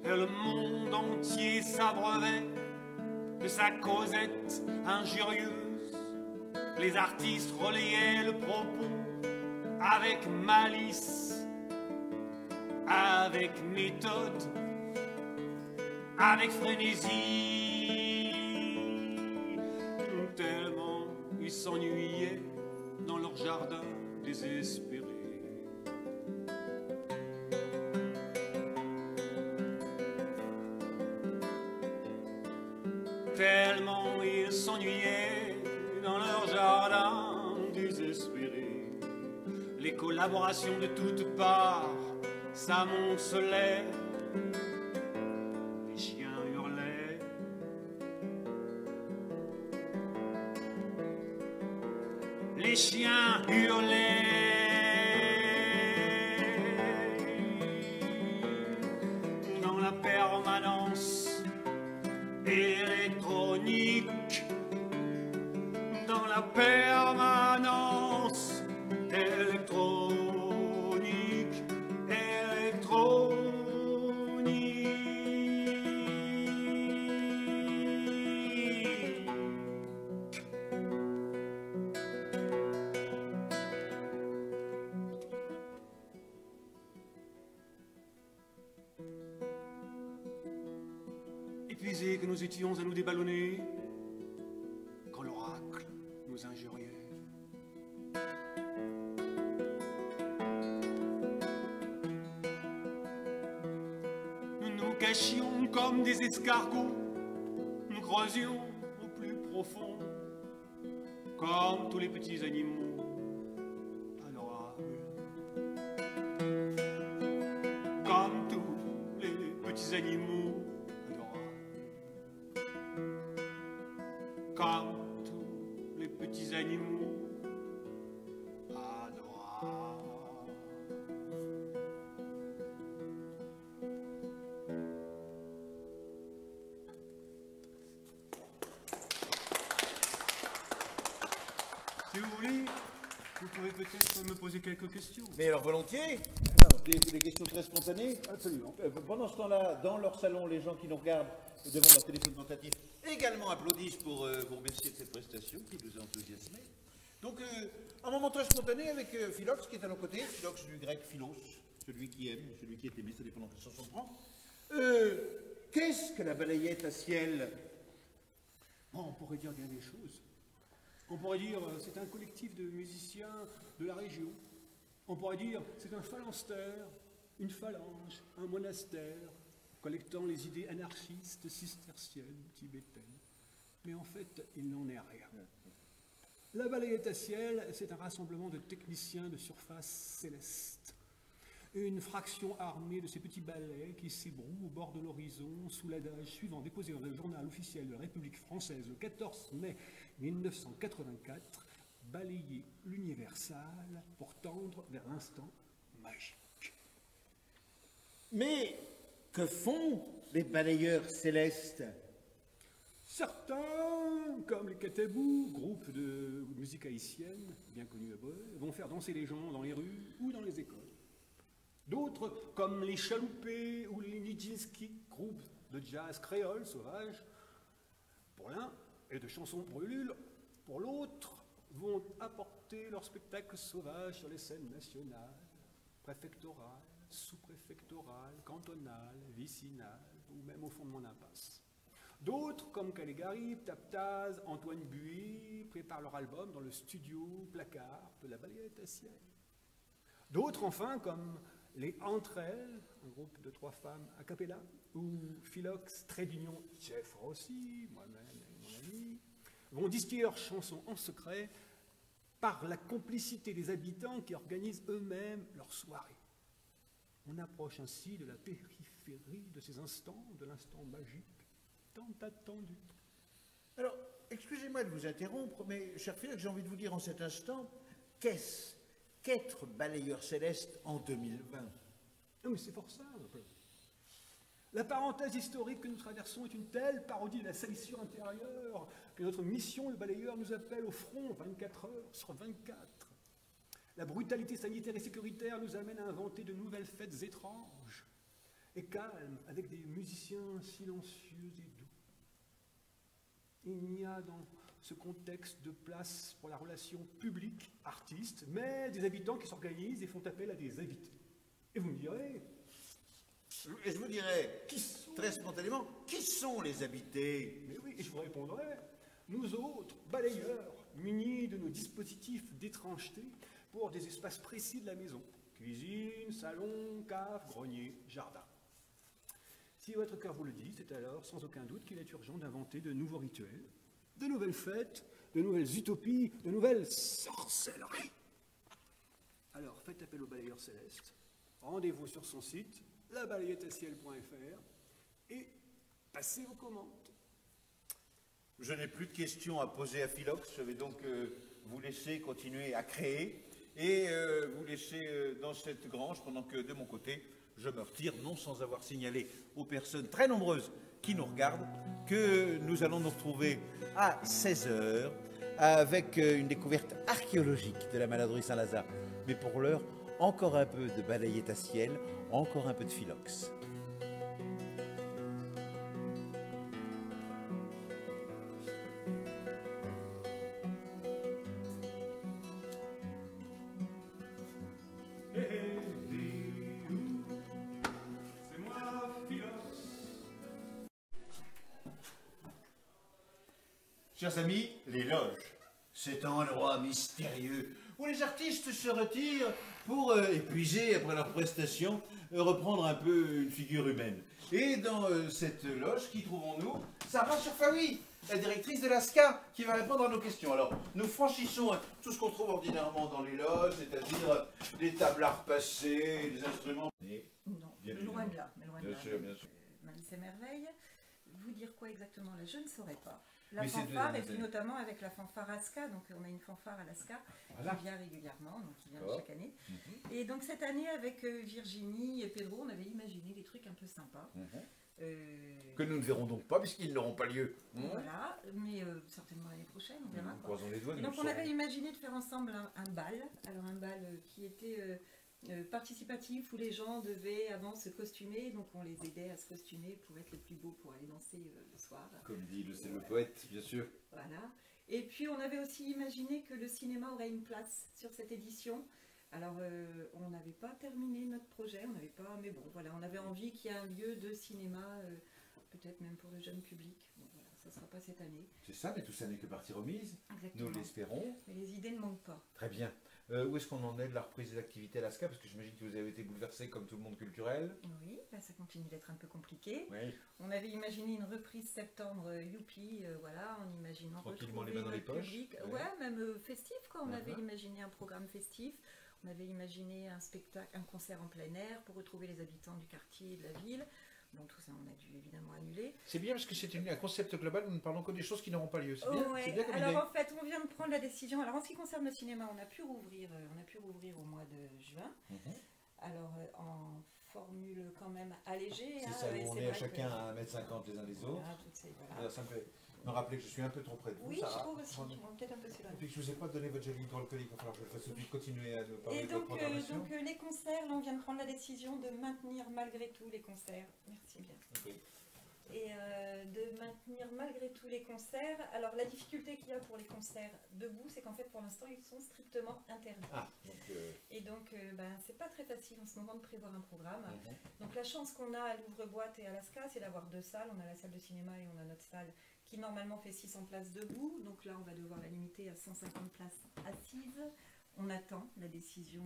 et le monde entier s'abreuvait de sa causette injurieuse. Les artistes relayaient le propos avec malice, avec méthode, avec frénésie. Tellement ils s'ennuyaient dans leur jardin désespéré. Tellement ils s'ennuyaient dans leur jardin désespéré. Les collaborations de toutes parts s'amoncelaient. Les chiens hurlaient. Les chiens hurlaient. Dans la permanence électronique. Dans la permanence électronique. Électronique. épuisés que nous étions à nous déballonner, quand l'oracle nous injuriait. Nous nous cachions comme des escargots, nous creusions au plus profond, comme tous les petits animaux adorables. Comme tous les petits animaux adorables. Comme tous les petits animaux adorables. Si vous voulez, vous pouvez peut-être me poser quelques questions. Mais alors volontiers. Des questions très spontanées. Absolument. Pendant ce temps-là, dans leur salon, les gens qui nous regardent devant leur téléphone portatif également applaudissent pour vous remercier de cette prestation qui nous a enthousiasmés. Donc, un moment très spontané avec Philox qui est à nos côtés. Philox du grec philos, celui qui aime, celui qui est aimé, ça dépend dans quel sens on prend. Qu'est-ce que la balayette à ciel? On pourrait dire bien des choses. On pourrait dire c'est un collectif de musiciens de la région. On pourrait dire c'est un phalanstère, une phalange, un monastère, collectant les idées anarchistes, cisterciennes, tibétaines. Mais en fait, il n'en est rien. La balayette à ciel, c'est un rassemblement de techniciens de surface céleste. Une fraction armée de ces petits balais qui s'ébrouent au bord de l'horizon sous l'adage suivant déposé dans le journal officiel de la République française le 14 mai 1984, balayer l'universal pour tendre vers l'instant magique. Mais que font les balayeurs célestes? Certains, comme les Katabou, groupe de musique haïtienne, bien connu à Beauvais, vont faire danser les gens dans les rues ou dans les écoles. D'autres, comme les Chaloupés ou les Nijinsky, groupe de jazz créole sauvage, pour l'un, et de chansons brûlules, pour l'autre, vont apporter leur spectacle sauvage sur les scènes nationales, préfectorales, sous-préfectorales, cantonales, vicinales, ou même au fond de mon impasse. D'autres, comme Caligari, Taptaz, Antoine Buis, préparent leur album dans le studio placard de la balayette à ciel. D'autres, enfin, comme les Entre elles, un groupe de 3 femmes a cappella, ou Philox, Trait d'Union, Jeff Rossi, moi-même et mon ami, vont distiller leurs chansons en secret par la complicité des habitants qui organisent eux-mêmes leurs soirées. On approche ainsi de la périphérie de ces instants, de l'instant magique, tant attendu. Alors, excusez-moi de vous interrompre, mais cher Philox, j'ai envie de vous dire en cet instant, qu'est-ce qu'être balayeur céleste en 2020? Non, mais c'est pour ça. La parenthèse historique que nous traversons est une telle parodie de la salissure intérieure que notre mission, le balayeur, nous appelle au front 24 heures sur 24. La brutalité sanitaire et sécuritaire nous amène à inventer de nouvelles fêtes étranges et calmes, avec des musiciens silencieux et doux. Il n'y a dans ce contexte de place pour la relation public-artiste, mais des habitants qui s'organisent et font appel à des invités. Et vous me direz... Et je vous dirais, très spontanément, qui sont les habités? Mais oui, et je vous répondrai, nous autres, balayeurs, munis de nos dispositifs d'étrangeté pour des espaces précis de la maison. Cuisine, salon, cave, grenier, jardin. Si votre cœur vous le dit, c'est alors sans aucun doute qu'il est urgent d'inventer de nouveaux rituels, de nouvelles fêtes, de nouvelles utopies, de nouvelles sorcelleries. Alors faites appel au balayeur céleste, rendez-vous sur son site, labalayetteaciel.fr, et passez vos commandes. Je n'ai plus de questions à poser à Philox, je vais donc vous laisser continuer à créer et vous laisser dans cette grange pendant que de mon côté, je me retire, non sans avoir signalé aux personnes très nombreuses qui nous regardent que nous allons nous retrouver à 16h avec une découverte archéologique de la maladrerie Saint-Lazare. Mais pour l'heure, encore un peu de balayette à ciel, encore un peu de Philox. Chers amis, les loges. Cet endroit mystérieux où les artistes se retirent pour épuiser après leur prestation, reprendre un peu une figure humaine. Et dans cette loge, qui trouvons-nous? Sarah Cherfaoui, la directrice de l'ASCA, qui va répondre à nos questions. Alors, nous franchissons tout ce qu'on trouve ordinairement dans les loges, c'est-à-dire les tables à repasser, les instruments. Non, loin de là. Bien sûr, bien sûr. Malice et Merveille, vous dire quoi exactement là, je ne saurais pas. La Mais fanfare, et puis notamment avec la fanfare ASCA, donc on a une fanfare à l'ASCA qui vient régulièrement, donc qui vient chaque année. Et donc cette année, avec Virginie et Pedro, on avait imaginé des trucs un peu sympas. Que nous ne verrons donc pas, puisqu'ils n'auront pas lieu. Voilà, mais certainement l'année prochaine, on verra. Croisons les doigts. Et donc on avait imaginé de faire ensemble un bal, alors un bal qui était participatif, où les gens devaient avant se costumer, donc on les aidait à se costumer pour être les plus beaux pour aller danser le soir. Comme dit le poète, bien sûr. Voilà. Et puis on avait aussi imaginé que le cinéma aurait une place sur cette édition. Alors on n'avait pas terminé notre projet, on n'avait pas, mais bon voilà, on avait envie qu'il y ait un lieu de cinéma, peut-être même pour le jeune public. Bon, voilà, ça ne sera pas cette année. C'est ça, mais tout ça n'est que partie remise. Exactement. Nous l'espérons. Mais les idées ne manquent pas. Très bien. Où est-ce qu'on en est de la reprise des activités à l'ASCA? Parce que j'imagine que vous avez été bouleversé comme tout le monde culturel. Oui, là, ça continue d'être un peu compliqué. Oui. On avait imaginé une reprise septembre, youpi, voilà, en imaginant tranquillement retrouver les mains dans les notre poches. public. Ouais, même festif, quoi. On avait imaginé un programme festif. On avait imaginé un spectacle, un concert en plein air pour retrouver les habitants du quartier et de la ville. Bon, tout ça, on a dû évidemment annuler. C'est bien parce que c'est un concept global, nous ne parlons que des choses qui n'auront pas lieu. C'est bien, ouais. bien comme Alors idée. en fait, on vient de prendre la décision. Alors en ce qui concerne le cinéma, on a pu rouvrir au mois de juin. Alors en formule quand même allégée. C'est hein, ça, où on est à chacun que... à 1,50 m les uns des autres. Voilà. Ça me rappelait que je suis un peu trop près de vous, Oui, Sarah. je trouve aussi, peut-être un peu Et puis que je ne vous ai pas donné votre gel hydroalcoolique, il va falloir que je fasse aussi continuer à nous parler Et de votre donc, programmation. les concerts, là on vient de prendre la décision de maintenir malgré tout les concerts. Merci bien. Okay. Et de maintenir malgré tout les concerts. Alors la difficulté qu'il y a pour les concerts debout, c'est qu'en fait pour l'instant ils sont strictement interdits. Et donc c'est pas très facile en ce moment de prévoir un programme. Donc la chance qu'on a à l'Ouvre-Boîte et à l'ASCA, c'est d'avoir deux salles. On a la salle de cinéma et on a notre salle qui normalement fait 600 places debout. Donc là on va devoir la limiter à 150 places assises. On attend la décision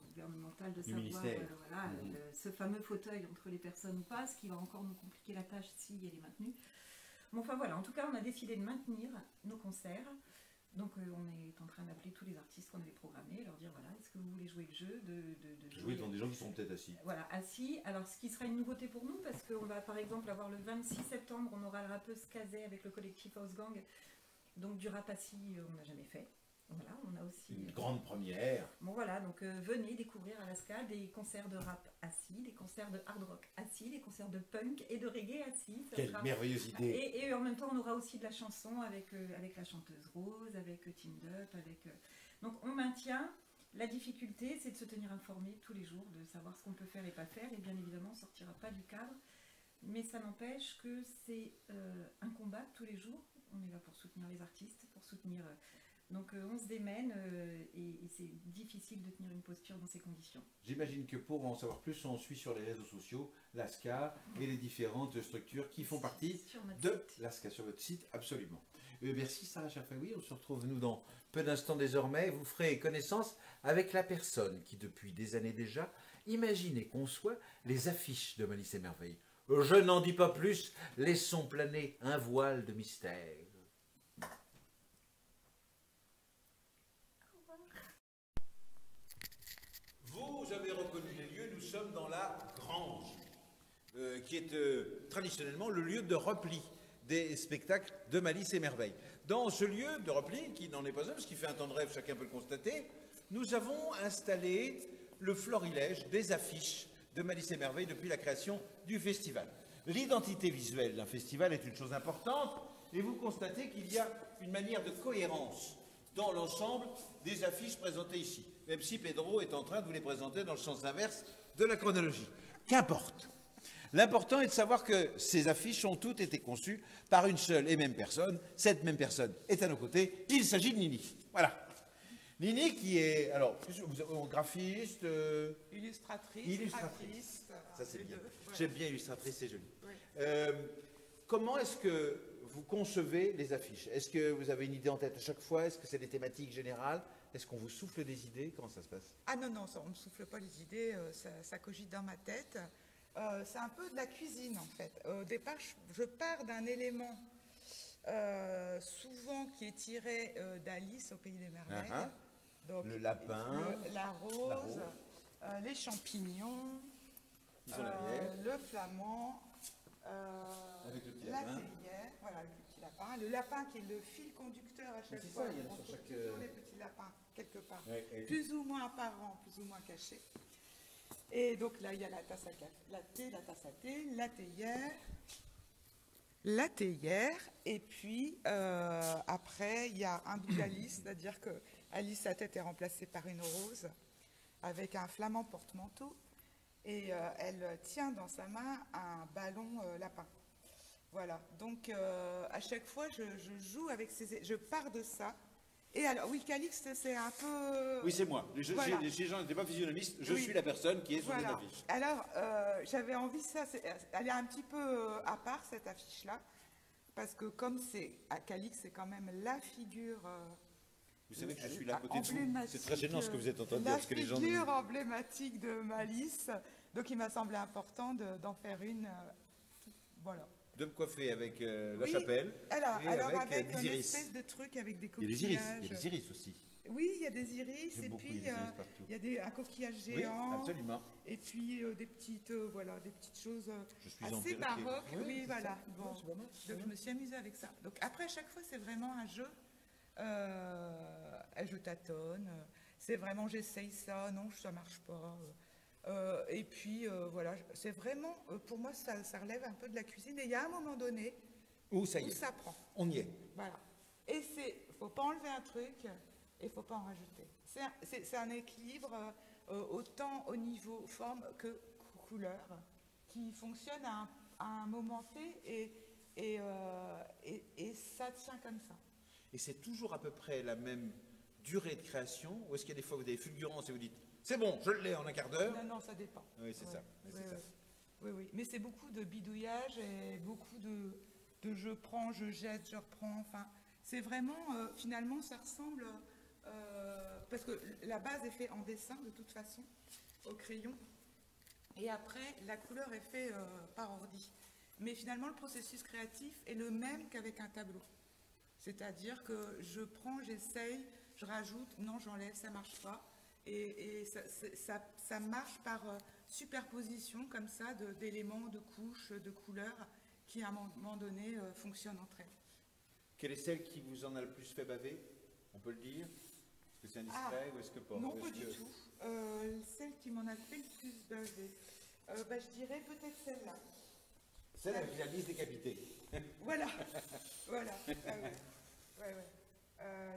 gouvernementale de savoir ce fameux fauteuil entre les personnes ou pas, ce qui va encore nous compliquer la tâche si elle est maintenue. Bon, enfin voilà, en tout cas on a décidé de maintenir nos concerts. Donc on est en train d'appeler tous les artistes qu'on avait programmés, leur dire voilà, est-ce que vous voulez jouer le jeu de jouer devant des gens qui sont peut-être assis. Voilà, assis. Alors ce qui sera une nouveauté pour nous, parce qu'on va par exemple avoir le 26 septembre, on aura le rappeuse Kazé avec le collectif House Gang. Donc du rap assis, on n'a jamais fait. Voilà, on a aussi une grande première. Bon voilà, donc venez découvrir à l'ASCA des concerts de rap assis, des concerts de hard rock assis, des concerts de punk et de reggae assis. Quelle merveilleuse idée. Et en même temps, on aura aussi de la chanson avec la chanteuse Rose, avec Team Up, Donc on maintient. La difficulté, c'est de se tenir informé tous les jours, de savoir ce qu'on peut faire et pas faire, et bien évidemment, on ne sortira pas du cadre. Mais ça n'empêche que c'est un combat tous les jours. On est là pour soutenir les artistes, pour soutenir... Donc on se démène et c'est difficile de tenir une posture dans ces conditions. J'imagine que pour en savoir plus, on suit sur les réseaux sociaux l'ASCA et les différentes structures qui font partie de l'ASCA sur votre site, absolument. Merci Sarah Cherfaoui, on se retrouve nous dans peu d'instants désormais. Vous ferez connaissance avec la personne qui depuis des années déjà imagine et conçoit les affiches de Malice et Merveille. Je n'en dis pas plus, laissons planer un voile de mystère. Vous avez reconnu les lieux, nous sommes dans la Grange, qui est traditionnellement le lieu de repli des spectacles de Malice et Merveille. Dans ce lieu de repli, qui n'en est pas un, parce qu'il fait un temps de rêve, chacun peut le constater, nous avons installé le florilège des affiches de Malice et Merveille depuis la création du festival. L'identité visuelle d'un festival est une chose importante, et vous constatez qu'il y a une manière de cohérence dans l'ensemble des affiches présentées ici, même si Pedro est en train de vous les présenter dans le sens inverse de la chronologie. Qu'importe. L'important est de savoir que ces affiches ont toutes été conçues par une seule et même personne. Cette même personne est à nos côtés. Il s'agit de Nini. Voilà. Nini qui est, alors, graphiste, illustratrice. Ça c'est bien. J'aime bien illustratrice, c'est joli. Oui. Comment est-ce que vous concevez les affiches? Est-ce que vous avez une idée en tête à chaque fois? Est-ce que c'est des thématiques générales? Est-ce qu'on vous souffle des idées? Comment ça se passe? Ah non, non, ça, on ne me souffle pas les idées, ça cogite dans ma tête. C'est un peu de la cuisine en fait. Au départ, je pars d'un élément souvent qui est tiré d'Alice au Pays des Merveilles. Donc, le lapin, la rose, les champignons, le flamand, avec le petit la lapin. théière, voilà le petit lapin. Le lapin qui est le fil conducteur à chaque c'est fois. ça, il y en a On sur trouve chaque, toujours les petits lapins quelque part, plus ou moins apparents, plus ou moins cachés. Et donc là, il y a la tasse à thé, la tasse à thé, la théière, et puis après, il y a un bout d'Alice, c'est-à-dire que Alice, sa tête est remplacée par une rose avec un flamand porte-manteau, et elle tient dans sa main un ballon lapin. Voilà, donc à chaque fois, je joue avec je pars de ça. Et alors, oui, Calixte, c'est un peu... Oui, c'est moi. Voilà. Si les gens n'étaient pas physionomistes, je Oui. suis la personne qui est sur Voilà. une affiche. Alors, j'avais envie, elle est un petit peu à part, cette affiche-là, parce que comme c'est, à Calixte, c'est quand même la figure... Vous savez que je suis là à côté de vous. C'est très gênant ce que vous êtes en train de dire. La Parce que les gens... figure emblématique de Malice, donc il m'a semblé important d'en faire une, voilà. De me coiffer avec la Oui, chapelle alors et avec des une iris. espèce de truc avec des Il y a coquillages. des iris aussi. Oui, il y a des iris, J'aime et beaucoup puis les iris partout. il y a un coquillage Oui, géant, absolument. et puis des petites choses Je suis assez emperqué. baroques. Oui, Oui, c'est voilà. ça. Bon. Ouais, c'est pas mal. Donc je me suis amusée avec ça. Donc après, à chaque fois, c'est vraiment un jeu. Je tâtonne. C'est vraiment, j'essaye ça, non, ça marche pas. Et puis voilà, c'est vraiment, pour moi, ça relève un peu de la cuisine. Et il y a un moment donné Où ça y est. ça prend. On y est. Voilà. Et faut pas enlever un truc et faut pas en rajouter. C'est un équilibre autant au niveau forme que couleur qui fonctionne à un moment T et ça tient comme ça. Et c'est toujours à peu près la même durée de création, ou est-ce qu'il y a des fois où vous avez des fulgurances et vous dites c'est bon, je l'ai en un quart d'heure? Non, ça dépend. Oui, c'est ça. Oui. Mais c'est beaucoup de bidouillage et beaucoup de je prends, je jette, je reprends. Enfin, c'est vraiment, finalement, ça ressemble, parce que la base est faite en dessin de toute façon, au crayon, et après, la couleur est faite par ordi. Mais finalement, le processus créatif est le même qu'avec un tableau. C'est-à-dire que je prends, j'essaye, je rajoute, non, j'enlève, ça ne marche pas. Et ça marche par superposition comme ça d'éléments, de couches, de couleurs qui à un moment donné fonctionnent entre elles. Quelle est celle qui vous en a le plus fait baver? On peut le dire? Est-ce que c'est indiscret ou est-ce que pas? Non, pas du tout. Celle qui m'en a fait le plus baver, je dirais peut-être celle-là. Celle avec la liste décapitée. Voilà.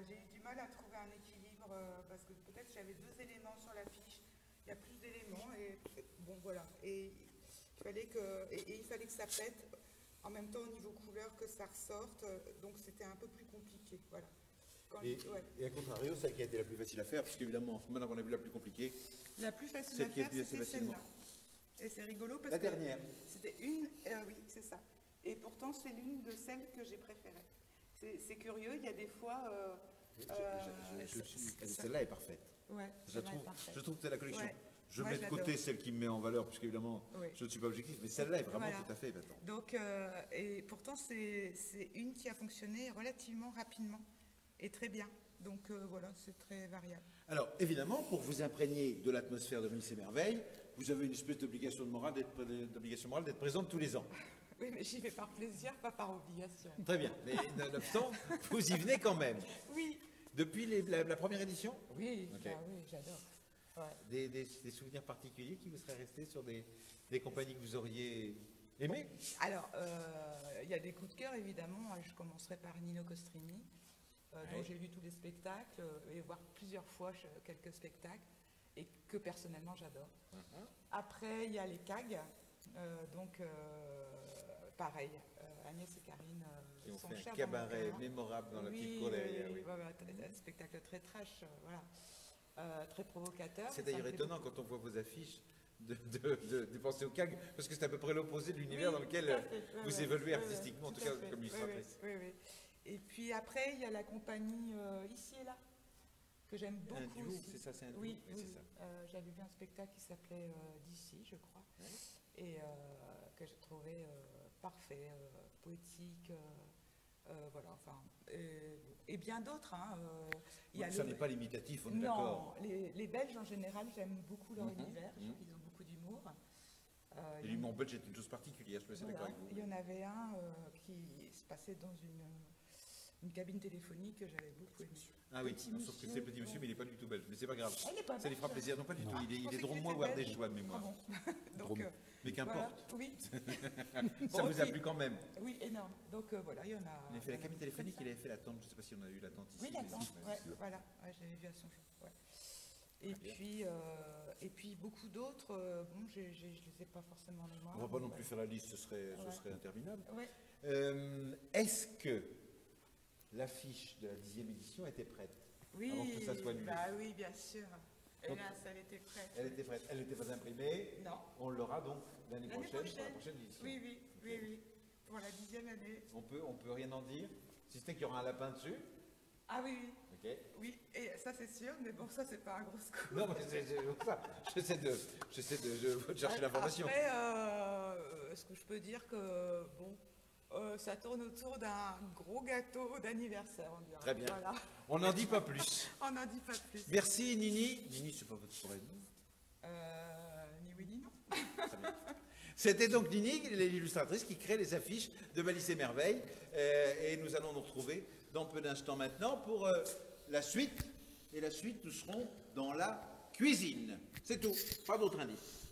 J'ai eu du mal à trouver un équilibre parce que peut-être j'avais 2 éléments sur la fiche. Il y a plus d'éléments et bon voilà. Et il fallait que ça pète en même temps au niveau couleur que ça ressorte. Donc c'était un peu plus compliqué. Voilà. Et à contrario, celle qui a été la plus facile à faire, parce qu'évidemment, maintenant qu'on a vu la plus compliquée, la plus facile à faire, c'était celle-là. Et c'est rigolo parce que dernière. C'était une, oui, c'est ça. Et pourtant, c'est l'une de celles que j'ai préférées. C'est curieux, il y a des fois... celle-là est parfaite. Ouais, je trouve que c'est la collection. Ouais. Je Moi, mets de côté celle qui me met en valeur, puisque évidemment, je ne suis pas objectif, mais celle-là est vraiment tout à fait épatante. Donc, et pourtant, c'est une qui a fonctionné relativement rapidement et très bien. Donc voilà, c'est très variable. Alors, évidemment, pour vous imprégner de l'atmosphère de Malice et Merveille, vous avez une espèce d'obligation morale d'être présente tous les ans. Oui, mais j'y vais par plaisir, pas par obligation. Très bien. Mais nonobstant, vous y venez quand même. Oui. Depuis la première édition? Oui, okay. oui, j'adore. Ouais. Des souvenirs particuliers qui vous seraient restés sur des compagnies que vous auriez aimées? Alors, il y a des coups de cœur, évidemment. Je commencerai par Nino Costrini, dont j'ai vu tous les spectacles, et voir plusieurs fois quelques spectacles, et que personnellement j'adore. Après, il y a les CAG, donc pareil, Agnès et Karine sont chères. Un cabaret mémorable dans la petite cour derrière. Oui. Un spectacle très trash, voilà. Très provocateur. C'est d'ailleurs étonnant quand on voit vos affiches de penser au CAG, parce que c'est à peu près l'opposé de l'univers dans lequel vous évoluez artistiquement, en tout cas comme illustratrice. Oui. Et puis après, il y a la compagnie Ici et Là, que j'aime beaucoup. Un duo, aussi. c'est ça, c'est un duo. Oui, c'est ça. J'avais vu un spectacle qui s'appelait D'ici, je crois, et que j'ai trouvé parfait, poétique, voilà, enfin, et bien d'autres. Hein, ça n'est pas limitatif, on est d'accord. Non, les Belges en général, j'aime beaucoup leur univers, je trouve qu'ils ont beaucoup d'humour. Et l'humour belge est une chose particulière, je suis d'accord avec vous. Il y en avait un qui se passait dans une cabine téléphonique que j'avais beaucoup aimé. Ah oui, sauf que c'est Petit Monsieur, mais il n'est pas du tout belge. Mais c'est pas grave. Ça lui fera plaisir. Non, pas du tout. Il est drôlement des joies de mémoire. Mais qu'importe. Oui. Ça vous a plu quand même. Oui, énorme. Donc voilà, il y en a. Il a fait la cabine téléphonique, il avait fait l'attente. Je ne sais pas si on a eu l'attente ici. Oui, l'attente, voilà. J'avais vu à son jour. Et puis beaucoup d'autres, bon, je ne les ai pas forcément en mémoire. On ne va pas non plus faire la liste, ce serait interminable. Ouais. Est-ce que l'affiche de la 10e édition était prête avant que ça soit annulé? Oui, bien sûr. Hélas, elle était prête. Elle était prête. Elle n'était pas imprimée. Non. On l'aura donc l'année prochaine pour la prochaine édition. Oui. Pour la 10e année. On peut rien en dire, si ce n'est qu'il y aura un lapin dessus. Ah oui. Ok. Oui, et ça c'est sûr, mais bon, ça c'est pas un gros scoop. Non, mais c'est ça. J'essaie de chercher l'information. Après, ce que je peux dire que, bon, ça tourne autour d'un gros gâteau d'anniversaire, on dirait. Très bien. Voilà. On n'en dit pas plus. On n'en dit pas plus. Merci Nini. Nini, c'est pas votre soirée, non? Ni oui ni non. Très bien. C'était donc Nini, l'illustratrice, qui crée les affiches de Malice et Merveille. Et nous allons nous retrouver dans peu d'instants maintenant pour la suite. Et la suite, nous serons dans la cuisine. C'est tout, pas d'autre indice.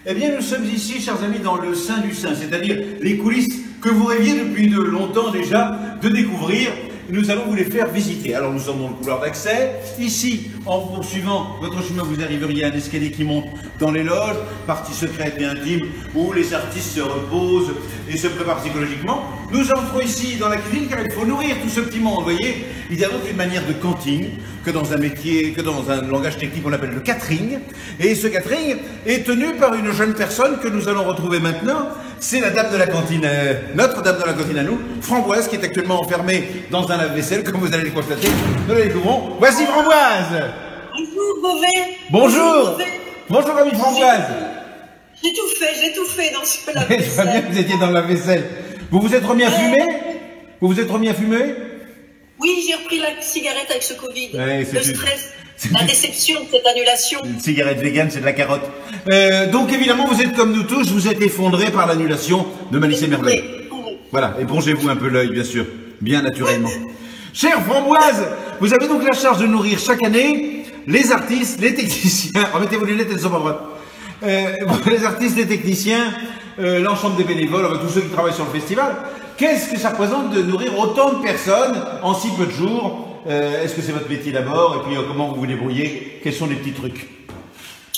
Eh bien, nous sommes ici, chers amis, dans le sein du sein, c'est-à-dire les coulisses que vous rêviez depuis de longtemps déjà de découvrir. Nous allons vous les faire visiter. Alors, nous sommes dans le couloir d'accès. Ici, en poursuivant votre chemin, vous arriveriez à un escalier qui monte dans les loges, partie secrète et intime, où les artistes se reposent et se préparent psychologiquement. Nous entrons ici dans la cuisine, car il faut nourrir tout ce petit monde. Vous voyez, il y a donc une manière de cantine, que dans un métier, que dans un langage technique on appelle le catering. Et ce catering est tenu par une jeune personne que nous allons retrouver maintenant. C'est la dame de la cantine, notre dame de la cantine à nous, Framboise, qui est actuellement enfermée dans un lave-vaisselle, comme vous allez le constater. Nous la découvrons. Voici Framboise. Bonjour Beauvais. Bonjour. Bonjour amie Framboise. J'ai tout fait dans ce lave-vaisselle. Je vois bien que vous étiez dans le lave-vaisselle. Vous vous êtes remis à fumer? Vous vous êtes remis à fumer? Oui, j'ai repris la cigarette avec ce Covid. Ouais, le stress, la déception de cette annulation. Une cigarette végane, c'est de la carotte. Donc évidemment, vous êtes comme nous tous, vous êtes effondrés par l'annulation de Malice et Merveille. Voilà, épongez-vous un peu l'œil, bien sûr, bien naturellement. Chère Framboise, vous avez donc la charge de nourrir chaque année les artistes, les techniciens. Remettez vos lunettes, elles sont pas droites. Les artistes, les techniciens, l'ensemble des bénévoles, tous ceux qui travaillent sur le festival. Qu'est-ce que ça représente de nourrir autant de personnes en si peu de jours? Est-ce que c'est votre métier d'abord? Et puis comment vous vous débrouillez? Quels sont les petits trucs?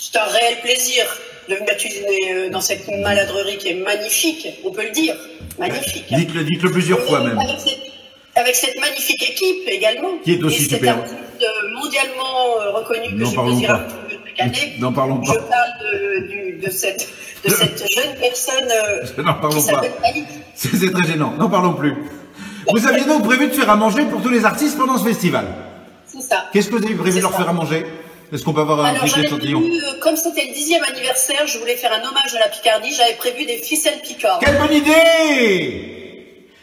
C'est un réel plaisir de venir cuisiner dans cette maladrerie qui est magnifique, on peut le dire. Magnifique. Dites-le plusieurs fois même. Avec cette magnifique équipe également. Qui est aussi super. C'est un artiste mondialement reconnu que je plaisir à retrouver chaque année. N'en parlons pas. Je parle de cette jeune personne qui s'appelle Malice. C'est très gênant, n'en parlons plus. Vous aviez donc prévu de faire à manger pour tous les artistes pendant ce festival? C'est ça. Qu'est-ce que vous avez prévu de leur faire à manger? Est-ce qu'on peut avoir un petit échantillon? Comme c'était le 10e anniversaire, je voulais faire un hommage à la Picardie, j'avais prévu des ficelles picornes. Quelle bonne idée!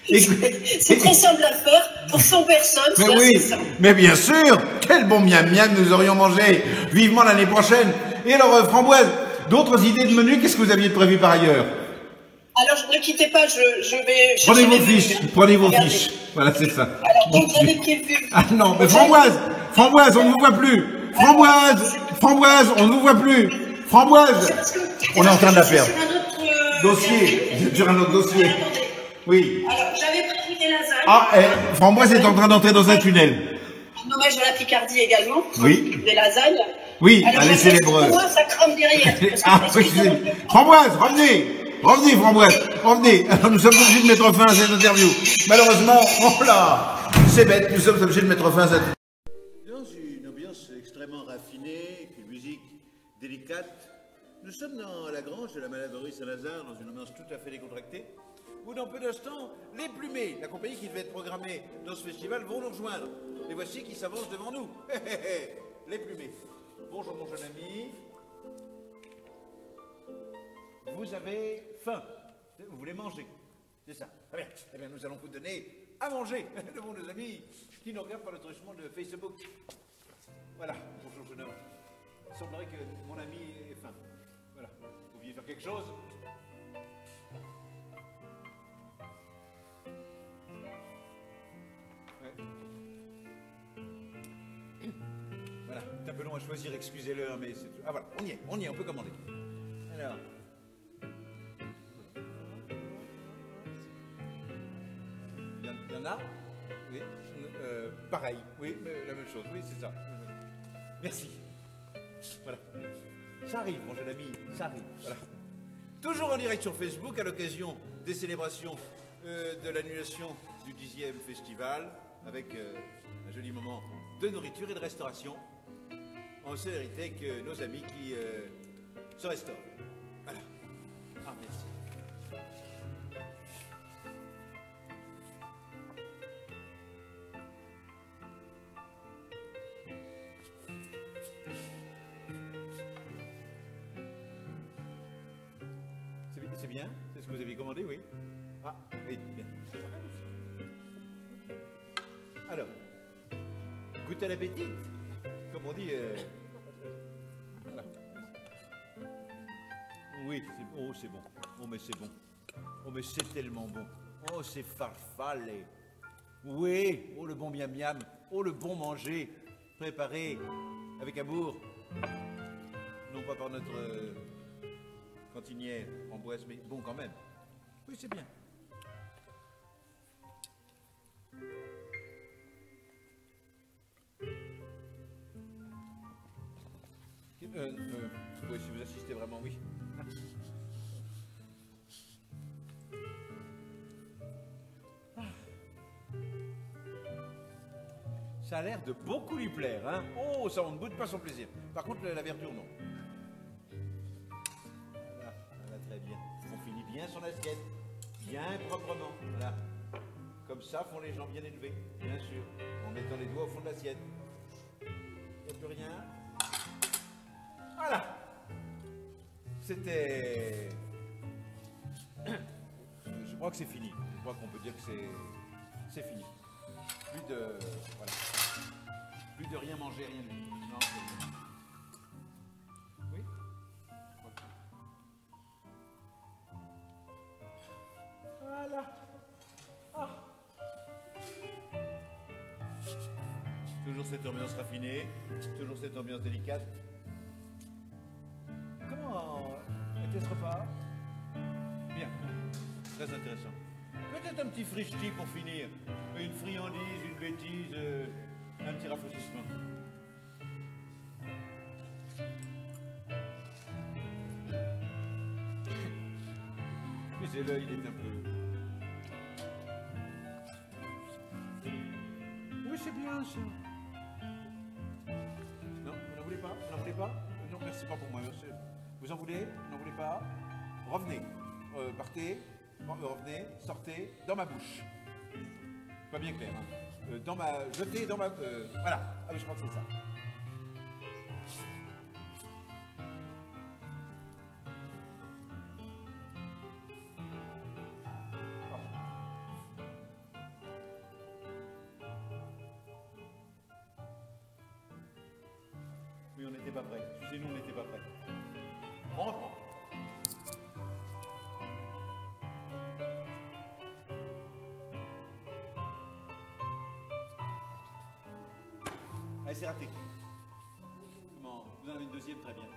C'est très simple à faire, pour 100 personnes, mais oui, mais bien sûr. Quel bon miam-miam nous aurions mangé vivement l'année prochaine. Et alors, Framboise, d'autres idées de menu, qu'est-ce que vous aviez prévu par ailleurs? Alors, ne quittez pas, je vais... Prenez vos fiches, prenez vos fiches. Voilà, c'est ça. Alors, donc, j'avais prévu... Ah non, mais Framboise, on ne vous voit plus. Framboise, on ne vous voit plus. Framboise, on est en train de la perdre. Dossier, sur un autre dossier. Oui. Alors, j'avais prévu des lasagnes. Ah, Framboise est en train d'entrer dans un tunnel. Un hommage à la Picardie également. Oui. Des lasagnes. Oui, alors, allez célèbre. Moi, ça crame derrière. Ah, Framboise, revenez, Framboise, revenez. Alors, nous sommes obligés de mettre fin à cette interview. Malheureusement, oh là, c'est bête, nous sommes obligés de mettre fin à cette... Dans une ambiance extrêmement raffinée. Nous sommes dans la grange de la Maladerie Saint-Lazare, dans une ambiance tout à fait décontractée, où dans peu d'instants, les Plumés, la compagnie qui devait être programmée dans ce festival, vont nous rejoindre. Les voici qui s'avancent devant nous. Les Plumés. Bonjour mon jeune ami. Vous avez faim. Vous voulez manger. C'est ça. Très bien. Eh bien, nous allons vous donner à manger devant nos amis qui nous regardent par notre instrument de Facebook. Voilà. Bonjour jeune homme. Il semblerait que mon ami ait faim. Voilà. Vous vouliez faire quelque chose? Ouais. Voilà. C'est un peu long à choisir, excusez-le, mais c'est... Ah voilà, on y est, on peut commander. Alors... Il y en a? Oui. Pareil, oui, la même chose, oui, c'est ça. Merci. Voilà. Ça arrive, mon jeune ami, ça arrive. Voilà. Toujours en direct sur Facebook, à l'occasion des célébrations de l'annulation du 10e festival, avec un joli moment de nourriture et de restauration, en solidarité avec nos amis qui se restaurent. Voilà. Ah, merci. C'est bien? C'est ce que vous aviez commandé, oui? Ah, oui, bien. Alors, goûte à l'appétit, comme on dit. Voilà. Oui, c'est bon. Oh, mais c'est bon. Oh, mais c'est tellement bon. Oh, c'est farfalé. Oui, oh, le bon miam miam. Oh, le bon manger, préparé avec amour. Non pas par notre cantinière Ambroise, mais bon quand même. Oui, c'est bien. Oui, si vous assistez vraiment, oui. Ça a l'air de beaucoup lui plaire, hein. Oh, ça, on ne boude pas son plaisir. Par contre, la verdure, non. Voilà, très bien. On finit bien son assiette, bien proprement. Voilà. Comme ça font les gens bien élevés, bien sûr. En mettant les doigts au fond de l'assiette. Il n'y a plus rien. Voilà. C'était... Je crois que c'est fini. Je crois qu'on peut dire que c'est fini. Plus de... Voilà. Plus de rien manger, rien du tout. Non, c'est... Oui. Voilà. Ah. Toujours cette ambiance raffinée, toujours cette ambiance délicate. Comment était ce repas? Bien, très intéressant. Peut-être un petit frichti pour finir. Une friandise, une bêtise, un petit rafraîchissement. Mais c'est l'œil, il est un peu... Oui, c'est bien ça. Non, vous n'en voulez pas? Vous n'en voulez pas? Non, merci pas pour moi, merci. Vous en voulez? Vous n'en voulez pas? Revenez. Partez. Revenez. Sortez. Dans ma bouche. Pas bien clair, hein. Dans ma... Jetez dans ma... voilà. Ah oui, je crois que c'est ça. Oui, on n'était pas prêts. Chez nous, on n'était pas prêts. On reprend. Allez, c'est raté. Comment? Vous en avez une deuxième, très bien. On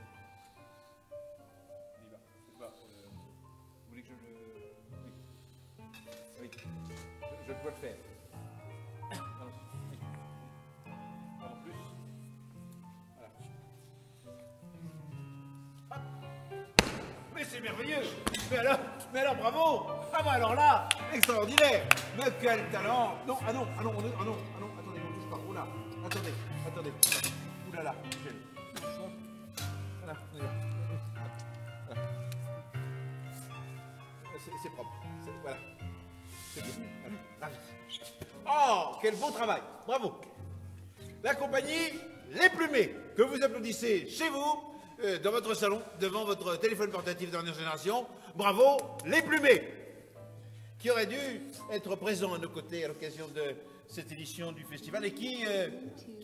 y va. Vous voulez que je le... Oui. Oui. Je dois le faire. Pardon. Oui. Pardon, plus. Voilà. Hop. Mais c'est merveilleux. Mais alors, bravo. Ah bah alors là, extraordinaire. Mais quel talent. Non, ah non, attendez, on touche pas. Oh là. Attendez. Ouh là là, Michel. Voilà, on y va. c'est propre. Voilà. C'est bien. Voilà. Oh, quel beau travail. Bravo. La compagnie Les Plumés, que vous applaudissez chez vous, dans votre salon, devant votre téléphone portatif dernière génération. Bravo, Les Plumés, qui auraient dû être présents à nos côtés à l'occasion de cette édition du festival et qui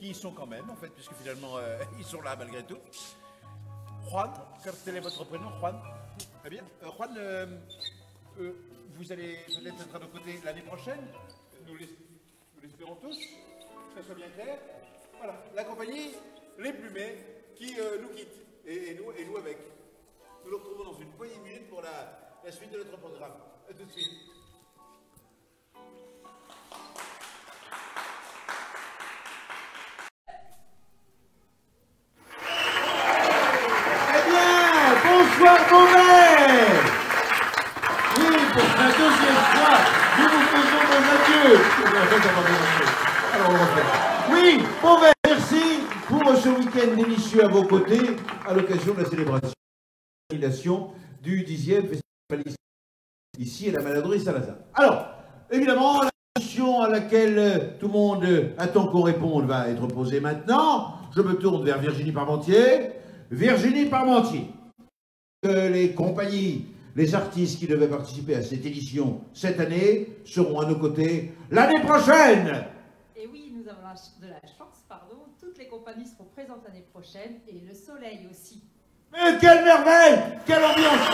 y sont quand même, en fait, puisque finalement, ils sont là malgré tout. Juan, quel est votre prénom, Juan? Très bien. Juan, vous allez peut-être être à nos côtés l'année prochaine. Nous l'espérons tous, que ça soit bien clair. Voilà, la compagnie Les Plumés qui nous quitte, et nous avec. Nous nous retrouvons dans une poignée de minutes pour la suite de notre programme. A tout de suite. Eh bien, bonsoir Beauvais. Oui, pour la deuxième fois, nous vous faisons nos adieux. Alors, on refait. Oui, Beauvais, merci pour ce week-end délicieux à vos côtés, à l'occasion de la célébration du 10e festival ici à la Maladrerie Saint-Lazare. Alors, évidemment, la question à laquelle tout le monde attend qu'on réponde va être posée maintenant. Je me tourne vers Virginie Parmentier. Virginie Parmentier, les compagnies, les artistes qui devaient participer à cette édition cette année seront à nos côtés l'année prochaine. Et oui, nous avons de la chance, pardon. Toutes les compagnies seront présentes l'année prochaine et le soleil aussi. Mais quelle merveille! Quelle ambiance!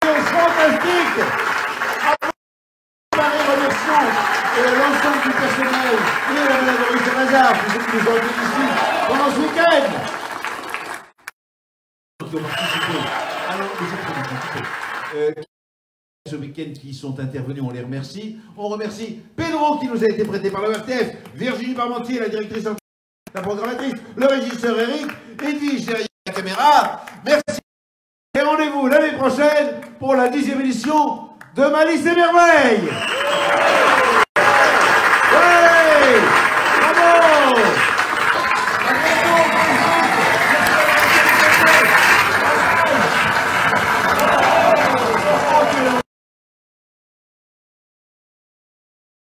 Ambiance fantastique! Remercions l'ensemble du personnel et la Maladrerie Saint-Lazare, tous ceux qui nous ont été ici pendant ce week-end. Qui ont participé. Alors, ce week-end qui sont intervenus, on les remercie. On remercie Pedro qui nous a été prêté par le RTF, Virginie Parmentier, la directrice en la programmatrice, le régisseur Eric, Edwige derrière la caméra. Merci. Et rendez-vous l'année prochaine pour la 10e édition de Malice et Merveille.